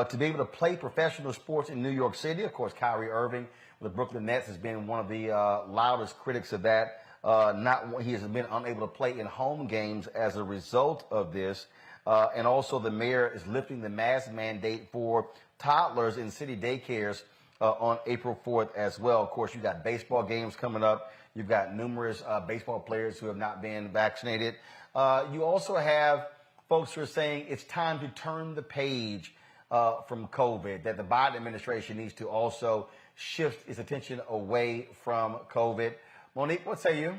to be able to play professional sports in New York City. Of course, Kyrie Irving with the Brooklyn Nets has been one of the loudest critics of that. He has been unable to play in home games as a result of this. And also the mayor is lifting the mask mandate for toddlers in city daycares on April 4th as well. Of course, you've got baseball games coming up. You've got numerous baseball players who have not been vaccinated. You also have folks who are saying it's time to turn the page from COVID, that the Biden administration needs to also shift its attention away from COVID. Monique, what say you?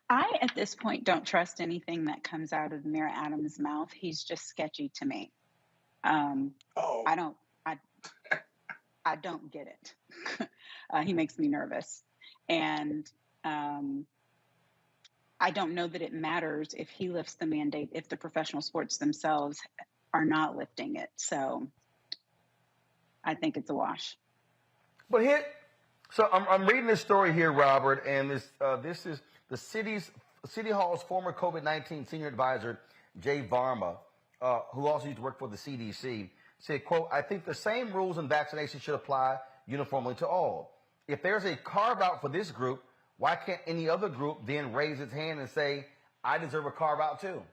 I, at this point, don't trust anything that comes out of Mayor Adams' mouth. He's just sketchy to me. I don't get it. He makes me nervous. And I don't know that it matters if he lifts the mandate, if the professional sports themselves are not lifting it. So I think it's a wash. But here, so I'm reading this story here, Robert, and this is the City Hall's former COVID-19 senior advisor, Jay Varma, who also used to work for the CDC, said, quote, "I think the same rules on vaccination should apply uniformly to all. If there's a carve out for this group, why can't any other group then raise its hand and say, I deserve a carve out too?"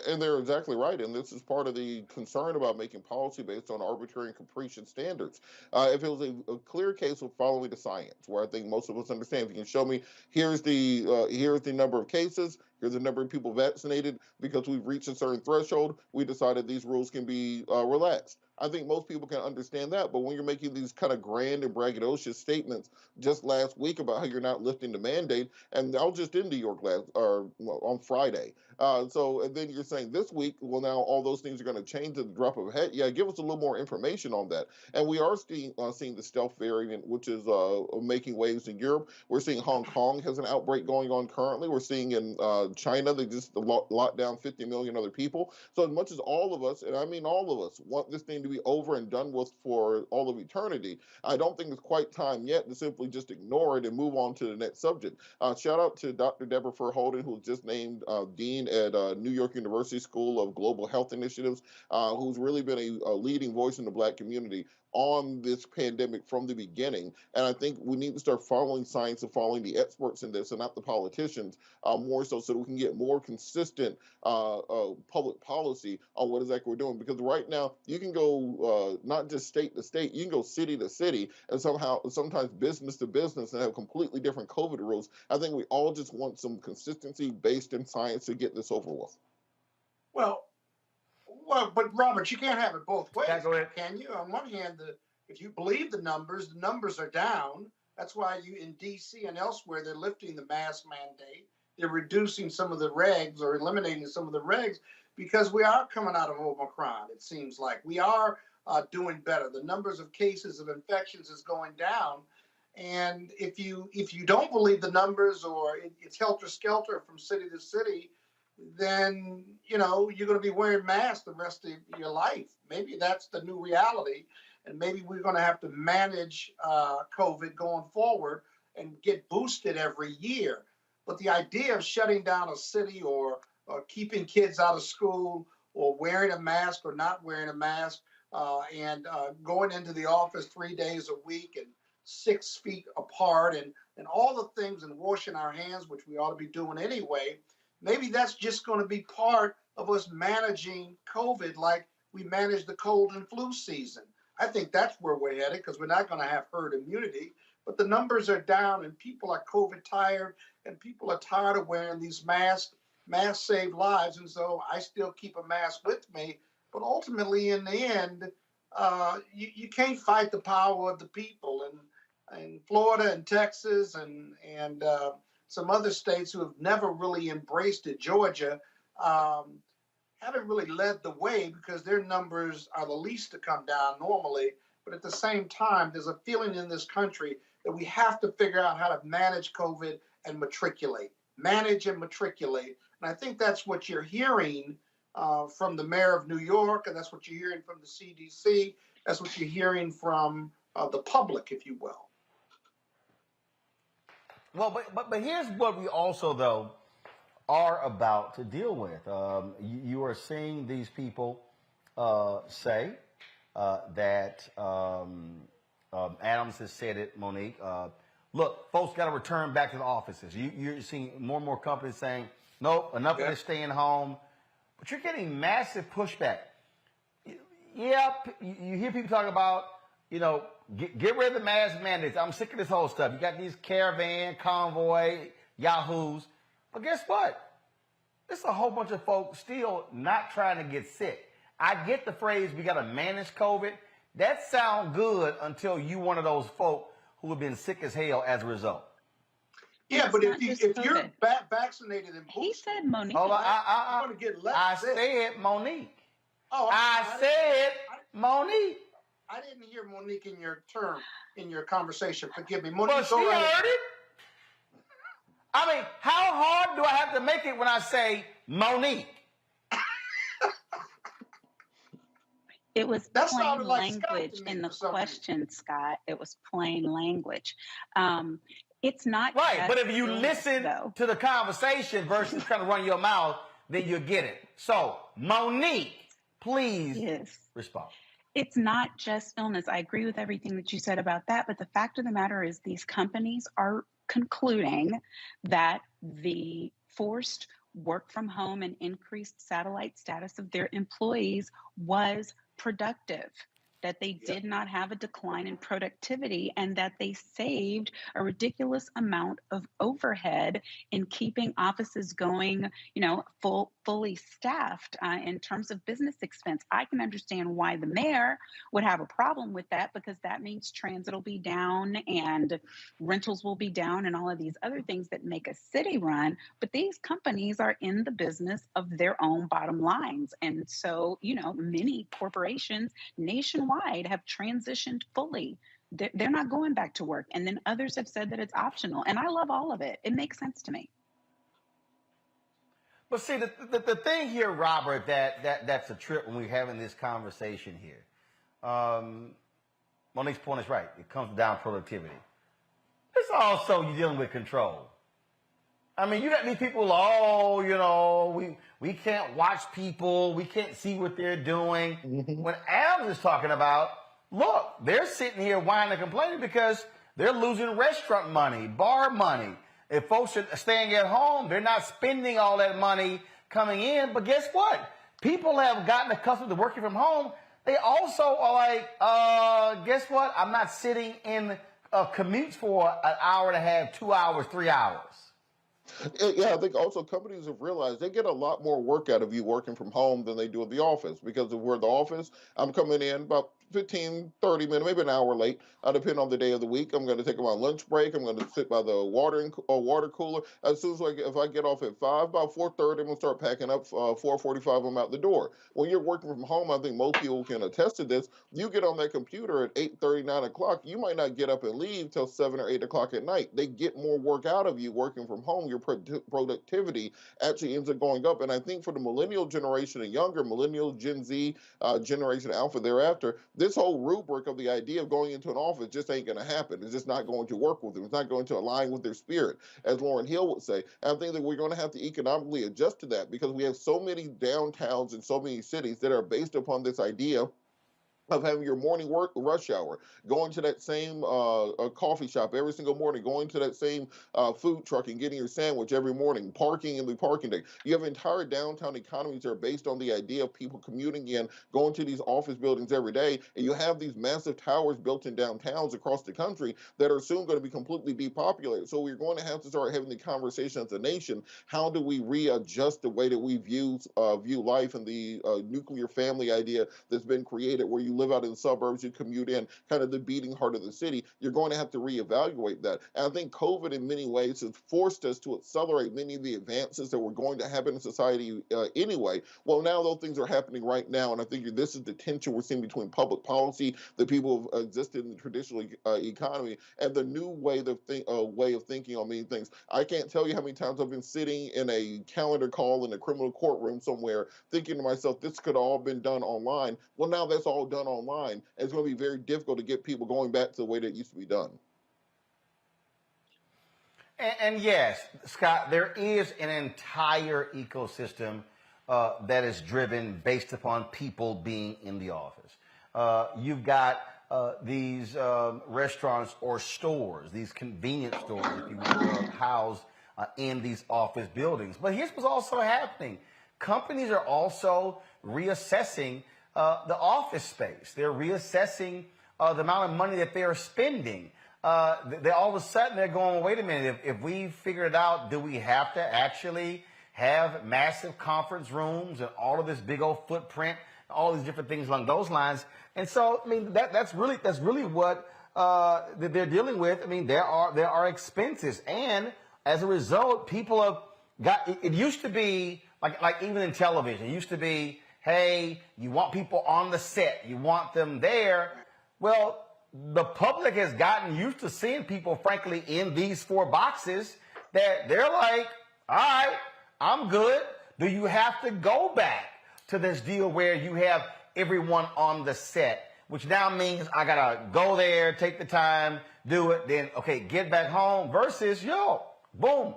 And they're exactly right. And this is part of the concern about making policy based on arbitrary and capricious standards. If it was a clear case of following the science, where I think most of us understand, if you can show me, here's the number of cases, here's the number of people vaccinated, because we've reached a certain threshold, we decided these rules can be relaxed. I think most people can understand that. But when you're making these kind of grand and braggadocious statements just last week about how you're not lifting the mandate, and I was just in New York on Friday. And then you're saying this week, well, now all those things are going to change at the drop of a hat. Yeah, give us a little more information on that. And we are seeing the stealth variant, which is making waves in Europe. We're seeing Hong Kong has an outbreak going on currently. We're seeing in China, they just locked down 50 million other people. So as much as all of us, and I mean all of us, want this thing to be over and done with for all of eternity, I don't think it's quite time yet to simply just ignore it and move on to the next subject. Shout out to Dr. Deborah Furr-Holden, who was just named Dean at New York University School of Global Health Initiatives, who's really been a leading voice in the Black community on this pandemic from the beginning. And I think we need to start following science and following the experts in this and not the politicians more so that we can get more consistent public policy on what exactly we're doing. Because right now, you can go not just state to state, you can go city to city and sometimes business to business and have completely different COVID rules. I think we all just want some consistency based in science to get this over with. Well, but Robert, you can't have it both ways, Yeah, go ahead. can you? On one hand, if you believe the numbers are down. That's why in D.C. and elsewhere, they're lifting the mask mandate. They're reducing some of the regs or eliminating some of the regs because we are coming out of Omicron, it seems like. We are doing better. The numbers of cases of infections is going down. And if you don't believe the numbers or it's helter-skelter from city to city, then, you're going to be wearing masks the rest of your life. Maybe that's the new reality. And maybe we're going to have to manage COVID going forward and get boosted every year. But the idea of shutting down a city or keeping kids out of school or wearing a mask or not wearing a mask and going into the office 3 days a week and 6 feet apart and all the things and washing our hands, which we ought to be doing anyway, maybe that's just going to be part of us managing COVID like we manage the cold and flu season. I think that's where we're headed because we're not going to have herd immunity. But the numbers are down and people are COVID tired and people are tired of wearing these masks. masks save lives, and so I still keep a mask with me. But ultimately, in the end, you can't fight the power of the people. And in Florida and Texas and some other states who have never really embraced it, Georgia, haven't really led the way because their numbers are the least to come down normally. But at the same time, there's a feeling in this country that we have to figure out how to manage COVID and manage and matriculate. And I think that's what you're hearing from the mayor of New York, and that's what you're hearing from the CDC. That's what you're hearing from the public, if you will. Well, but here's what we also, though, are about to deal with. You are seeing these people say that Adams has said it, Monique. Look, folks got to return back to the offices. You're seeing more and more companies saying, nope, enough of this staying home. But you're getting massive pushback. Yeah, you hear people talk about, get rid of the mask mandates. I'm sick of this whole stuff. You got these caravan, convoy, yahoos. But guess what? There's a whole bunch of folks still not trying to get sick. I get the phrase, we got to manage COVID. That sounds good until you one of those folk who have been sick as hell as a result. Yeah, but if you're vaccinated and boosted, he said Monique. you want to get less sick. Said Monique. Oh, I said Monique. I didn't hear Monique in your conversation. Forgive me, Monique. Well, she heard it. I mean, how hard do I have to make it when I say Monique? It was plain language in the question, Scott. It was plain language. It's not right, but if you listen to the conversation versus trying to run your mouth, then you get it. So, Monique, please respond. It's not just illness. I agree with everything that you said about that, but the fact of the matter is these companies are concluding that the forced work from home and increased satellite status of their employees was productive, that they did not have a decline in productivity, and that they saved a ridiculous amount of overhead in keeping offices going, fully staffed in terms of business expense. I can understand why the mayor would have a problem with that, because that means transit will be down and rentals will be down and all of these other things that make a city run. But these companies are in the business of their own bottom lines. And so, many corporations nationwide have transitioned fully. They're not going back to work. And then others have said that it's optional. And I love all of it. It makes sense to me. But see, the thing here, Robert, that's a trip when we're having this conversation here. Monique's point is right. It comes down to productivity. It's also you're dealing with control. I mean, you got these people, we can't watch people. We can't see what they're doing. When Adams is talking about, look, they're sitting here whining and complaining because they're losing restaurant money, bar money. If folks are staying at home, they're not spending all that money coming in. But guess what? People have gotten accustomed to working from home. They also are like, guess what? I'm not sitting in commutes for an hour and a half, 2 hours, 3 hours. Yeah, I think also companies have realized they get a lot more work out of you working from home than they do at the office, because if we're at the office, I'm coming in about 15, 30 minutes, maybe an hour late, depending on the day of the week. I'm going to take my lunch break. I'm going to sit by the water cooler. As soon as if I get off at 5, about 4:30, I'm going to start packing up. 4:45, I'm out the door. When you're working from home, I think most people can attest to this. You get on that computer at 8:30, 9 o'clock. You might not get up and leave till 7 or 8 o'clock at night. They get more work out of you working from home. Your productivity actually ends up going up. And I think for the millennial generation and younger, millennial, Gen Z, Generation Alpha thereafter, this whole rubric of the idea of going into an office just ain't going to happen. It's just not going to work with them. It's not going to align with their spirit, as Lauryn Hill would say. And I think that we're going to have to economically adjust to that, because we have so many downtowns and so many cities that are based upon this idea of having your morning work rush hour, going to that same coffee shop every single morning, going to that same food truck and getting your sandwich every morning, parking in the parking deck. You have entire downtown economies that are based on the idea of people commuting in, going to these office buildings every day, and you have these massive towers built in downtowns across the country that are soon going to be completely depopulated. So we're going to have to start having the conversation as a nation. How do we readjust the way that we view life and the nuclear family idea that's been created, where you live out in the suburbs, you commute in, kind of the beating heart of the city? You're going to have to reevaluate that. And I think COVID in many ways has forced us to accelerate many of the advances that were going to happen in society anyway. Well, now those things are happening right now, and I think this is the tension we're seeing between public policy, the people who existed in the traditional economy, and the new way of thinking on many things. I can't tell you how many times I've been sitting in a calendar call in a criminal courtroom somewhere thinking to myself, this could have all been done online. Well, now that's all done online. It's going to be very difficult to get people going back to the way that it used to be done. And yes, Scott, there is an entire ecosystem that is driven based upon people being in the office. You've got these restaurants or stores, these convenience stores, if you will, housed in these office buildings. But here's what's also happening. Companies are also reassessing the office space. They're reassessing the amount of money that they're spending. They all of a sudden they're going, wait a minute, if we figured out, do we have to actually have massive conference rooms and all of this big old footprint, all these different things along those lines? And so, I mean, that's really what that they're dealing with. I mean, there are expenses, and as a result, people have got. It used to be like even in television, it used to be, hey, you want people on the set, you want them there. Well, the public has gotten used to seeing people, frankly, in these 4 boxes that they're like, all right, I'm good. Do you have to go back to this deal where you have everyone on the set, which now means I got to go there, take the time, do it, then, okay, get back home versus, yo, boom,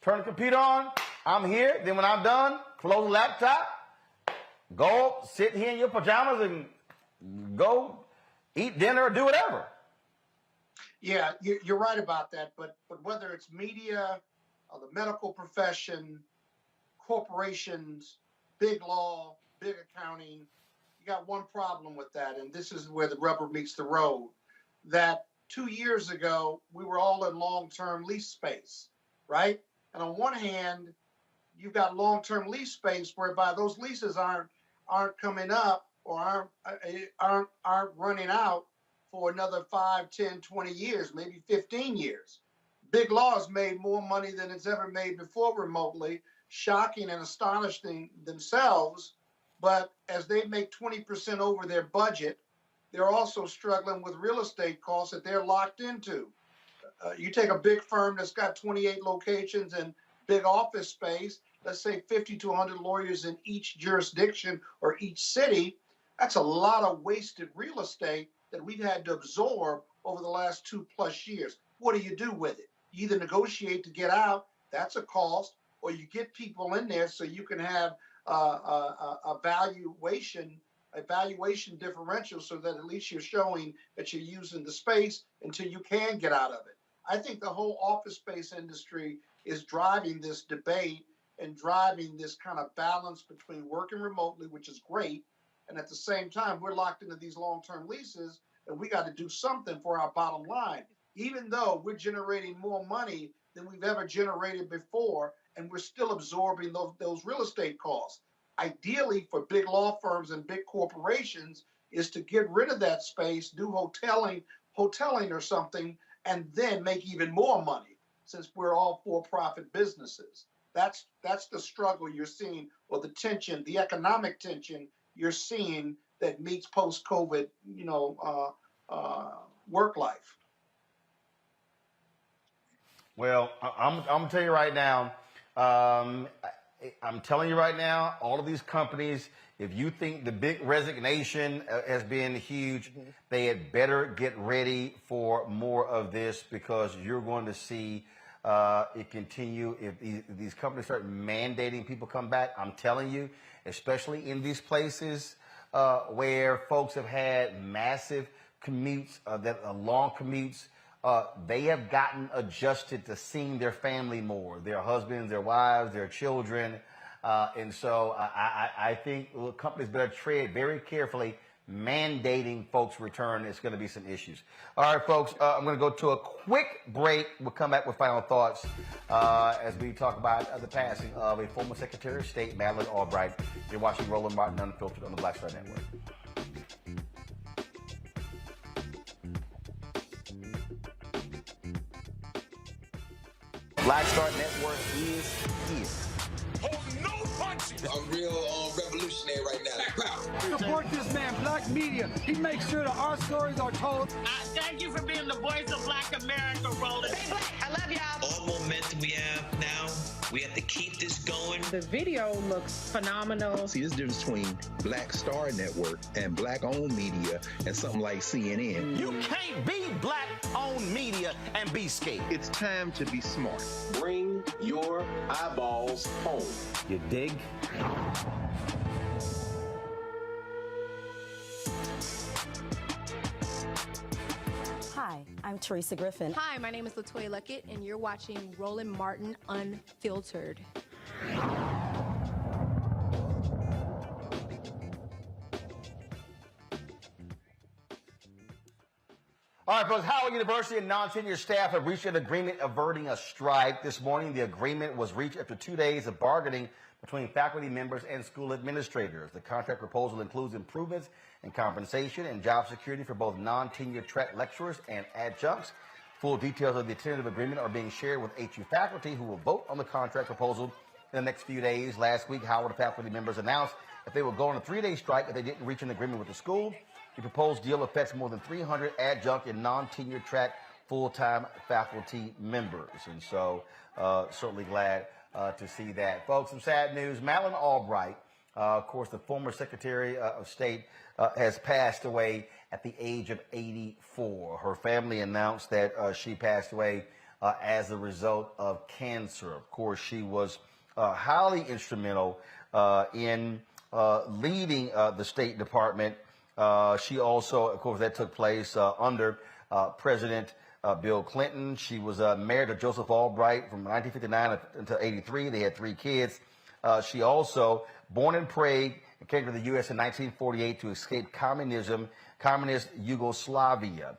turn the computer on, I'm here. Then when I'm done, close the laptop, go sit here in your pajamas and go eat dinner or do whatever. Yeah, you're right about that. But whether it's media, the medical profession, corporations, big law, big accounting, you got one problem with that, and this is where the rubber meets the road. That 2 years ago, we were all in long-term lease space, right? And on one hand, you've got long-term lease space whereby those leases aren't coming up or aren't running out for another 5, 10, 20 years, maybe 15 years. Big Law has made more money than it's ever made before remotely, shocking and astonishing themselves. But as they make 20% over their budget, they're also struggling with real estate costs that they're locked into. You take a big firm that's got 28 locations and big office space, let's say 50 to 100 lawyers in each jurisdiction or each city, that's a lot of wasted real estate that we've had to absorb over the last 2+ years. What do you do with it? You either negotiate to get out, that's a cost, or you get people in there so you can have a valuation differential so that at least you're showing that you're using the space until you can get out of it. I think the whole office space industry is driving this debate and driving this kind of balance between working remotely, which is great, and at the same time, we're locked into these long-term leases, and we got to do something for our bottom line, even though we're generating more money than we've ever generated before, and we're still absorbing those real estate costs. Ideally, for big law firms and big corporations, is to get rid of that space, do hoteling or something, and then make even more money, since we're all for-profit businesses. That's the struggle you're seeing, or the tension, the economic tension you're seeing that meets post-COVID, work life. Well, I'm gonna tell you right now. I'm telling you right now, all of these companies, if you think the big resignation has been huge, they had better get ready for more of this, because you're going to see it continue. If these companies start mandating people come back, I'm telling you, especially in these places where folks have had massive commutes, long commutes. They have gotten adjusted to seeing their family more, their husbands, their wives, their children. And so I think companies better tread very carefully. Mandating folks return is going to be some issues. All right, folks, I'm going to go to a quick break. We'll come back with final thoughts as we talk about the passing of a former Secretary of State, Madeleine Albright. You're watching Roland Martin Unfiltered on the Black Star Network. Black Star Network is here. I'm real revolutionary right now. Support this man, Black Media. He makes sure that our stories are told. Thank you for being the voice of Black America, Roland. Stay black. I love y'all. All momentum we have now, we have to keep this going. The video looks phenomenal. See, there's a difference between Black Star Network and Black-owned media and something like CNN. You can't be Black-owned media and be scared. It's time to be smart. Bring your eyeballs home. You dig? Hi, I'm Teresa Griffin. Hi, my name is LaToya Luckett, and you're watching Roland Martin Unfiltered. All right, folks, Howard University and non-tenure staff have reached an agreement averting a strike. This morning, the agreement was reached after 2 days of bargaining between faculty members and school administrators. The contract proposal includes improvements in compensation and job security for both non-tenure track lecturers and adjuncts. Full details of the tentative agreement are being shared with HU faculty, who will vote on the contract proposal in the next few days. Last week, Howard faculty members announced that they would go on a 3-day strike if they didn't reach an agreement with the school. The proposed deal affects more than 300 adjunct and non-tenure track full-time faculty members. And so certainly glad to see that. Folks, some sad news. Madeleine Albright, of course, the former Secretary of State, has passed away at the age of 84. Her family announced that she passed away as a result of cancer. Of course, she was highly instrumental in leading the State Department. She also, of course, that took place under President Bill Clinton. She was married to Joseph Albright from 1959 until 83. They had 3 kids. She also, born in Prague, came to the U.S. in 1948 to escape communist Yugoslavia.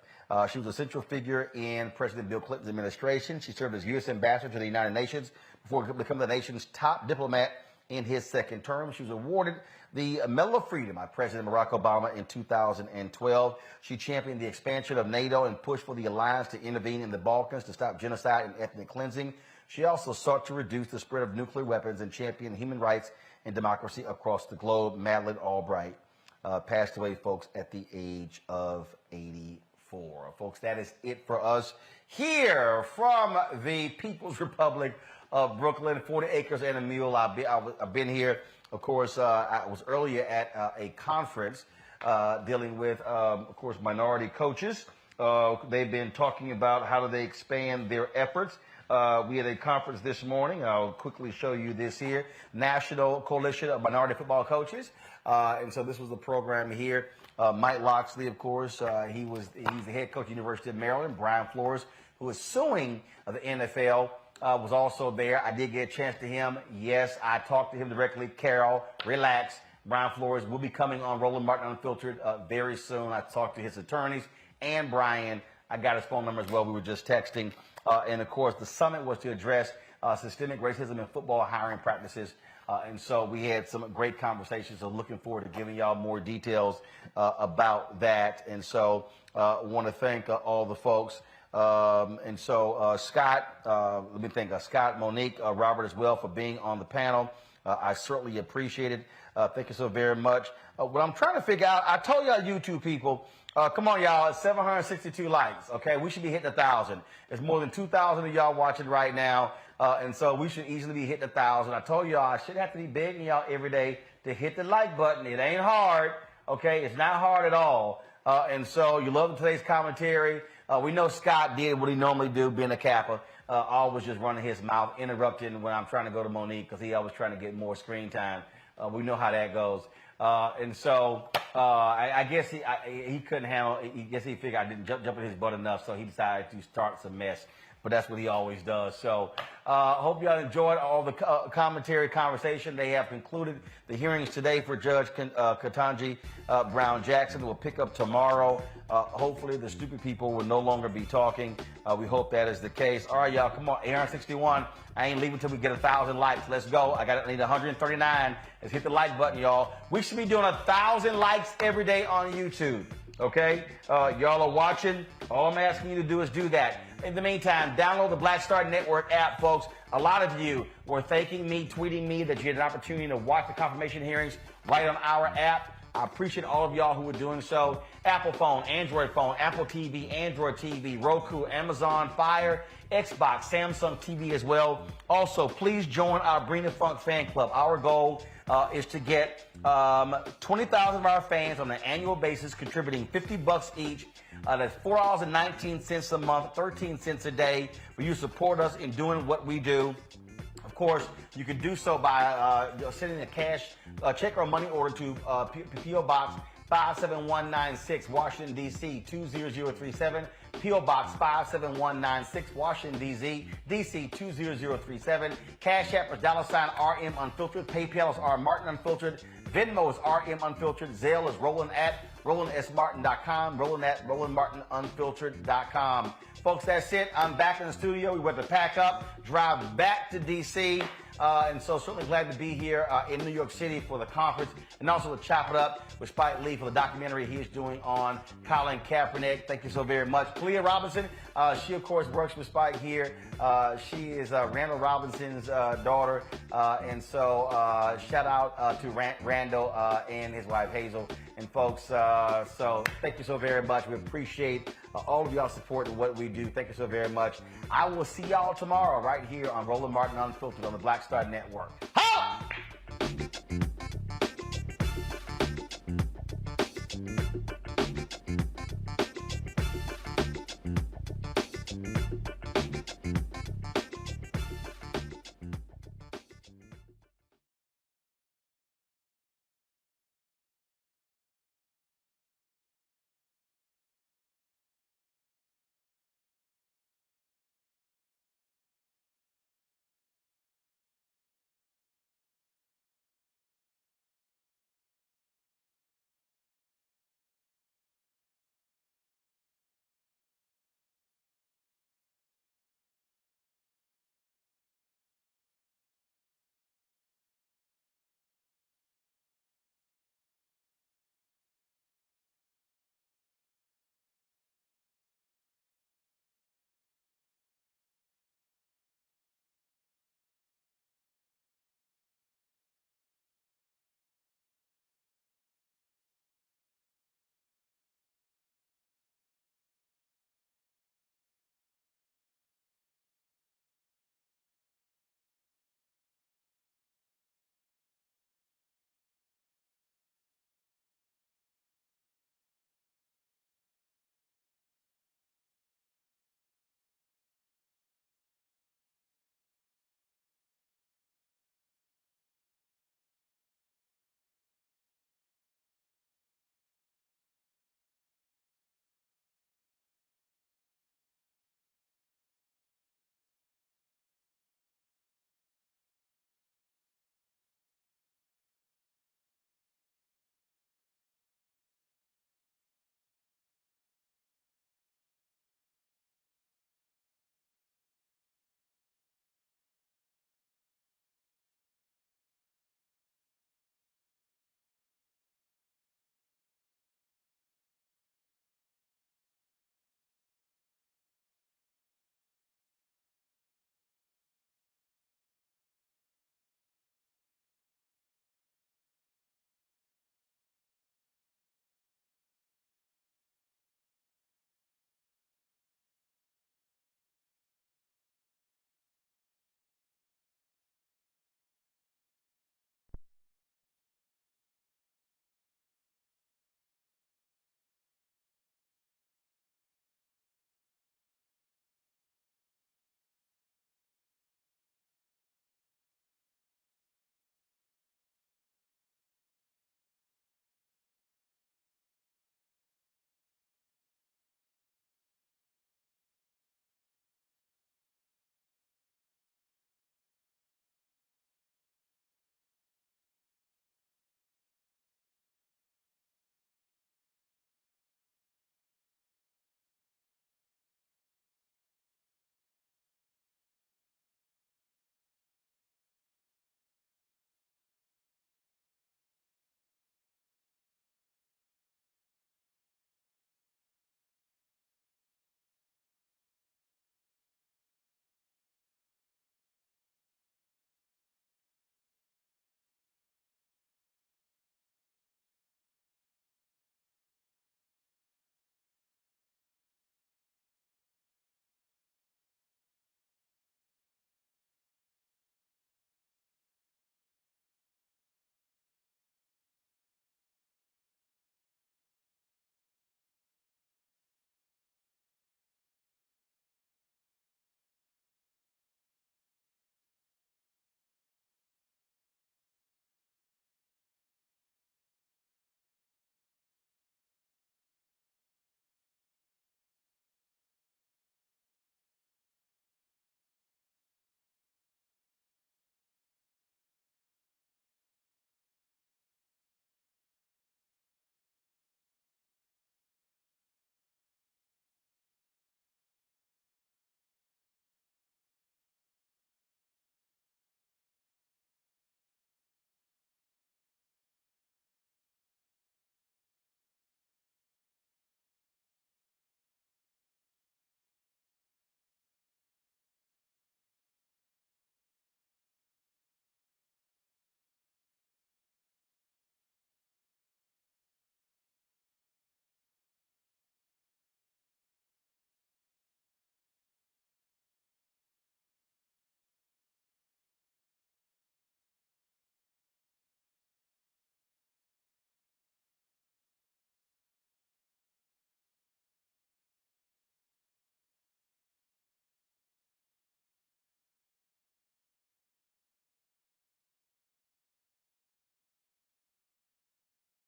She was a central figure in President Bill Clinton's administration. She served as U.S. ambassador to the United Nations before becoming the nation's top diplomat in his second term. She was awarded the Medal of Freedom by President Barack Obama in 2012. She championed the expansion of NATO and pushed for the alliance to intervene in the Balkans to stop genocide and ethnic cleansing. She also sought to reduce the spread of nuclear weapons and champion human rights and democracy across the globe. Madeleine Albright passed away, folks, at the age of 84. Folks, that is it for us here from the People's Republic of Brooklyn. 40 acres and a mule. I've been here. Of course, I was earlier at a conference dealing with, of course, minority coaches. They've been talking about how do they expand their efforts. We had a conference this morning. I'll quickly show you this here. National Coalition of Minority Football Coaches. And so this was the program here. Mike Loxley, of course, he's the head coach of the University of Maryland. Brian Flores, who is suing the NFL, was also there. I did get a chance to him. Yes, I talked to him directly. Carol, relax. Brian Flores will be coming on Roland Martin Unfiltered very soon. I talked to his attorneys and Brian. I got his phone number as well. We were just texting. And, of course, the summit was to address systemic racism in football hiring practices. And so we had some great conversations. So looking forward to giving y'all more details about that. And so I want to thank all the folks. And so Scott, let me thank Scott, Monique, Robert as well for being on the panel. I certainly appreciate it. Thank you so very much. What I'm trying to figure out, I told y'all YouTube people, come on, y'all, it's 762 likes, okay? We should be hitting 1,000. There's more than 2,000 of y'all watching right now, and so we should easily be hitting 1,000. I told y'all I shouldn't have to be begging y'all every day to hit the like button. It ain't hard, okay? It's not hard at all. And so you love today's commentary. We know Scott did what he normally do, being a Kappa, always just running his mouth, interrupting when I'm trying to go to Monique because he always trying to get more screen time. We know how that goes. And so I guess he couldn't handle. I guess he figured I didn't jump in his butt enough, so he decided to start some mess. But that's what he always does. So hope y'all enjoyed all the commentary, conversation. They have concluded the hearings today for Judge Ketanji Brown Jackson. We'll pick up tomorrow. Hopefully the stupid people will no longer be talking. We hope that is the case. All right, y'all, come on. AR61. I ain't leaving until we get 1,000 likes. Let's go. I need 139. Let's hit the like button, y'all. We should be doing 1,000 likes every day on YouTube. Okay? Y'all are watching. All I'm asking you to do is do that. In the meantime, download the Black Star Network app, folks. A lot of you were thanking me, tweeting me that you had an opportunity to watch the confirmation hearings right on our app. I appreciate all of y'all who are doing so. Apple phone, Android phone, Apple TV, Android TV, Roku, Amazon Fire, Xbox, Samsung TV as well. Also, please join our Bring the Funk fan club. Our goal is to get 20,000 of our fans on an annual basis contributing $50 each. That's $4.19 a month, 13 cents a day. Will you support us in doing what we do? Of course, you can do so by sending a cash check or money order to P.O. Box 57196, Washington, D.C. 20037. P.O. Box 57196, Washington, D.C. 20037. Cash App is $RM Unfiltered. PayPal is R Martin Unfiltered. Venmo is RM Unfiltered. Zelle is RolandSMartin.com. RolandMartinUnfiltered.com. Folks, that's it. I'm back in the studio. We went to pack up, drive back to D.C., and so certainly glad to be here in New York City for the conference and also to chop it up with Spike Lee for the documentary he is doing on Colin Kaepernick. Thank you so very much. Clea Robinson, she of course works with Spike here. She is Randall Robinson's daughter. And so shout out to Randall and his wife Hazel. And folks, so thank you so very much. We appreciate all of y'all support and what we do. Thank you so very much. I will see y'all tomorrow right here on Roland Martin Unfiltered on the Black Star Network.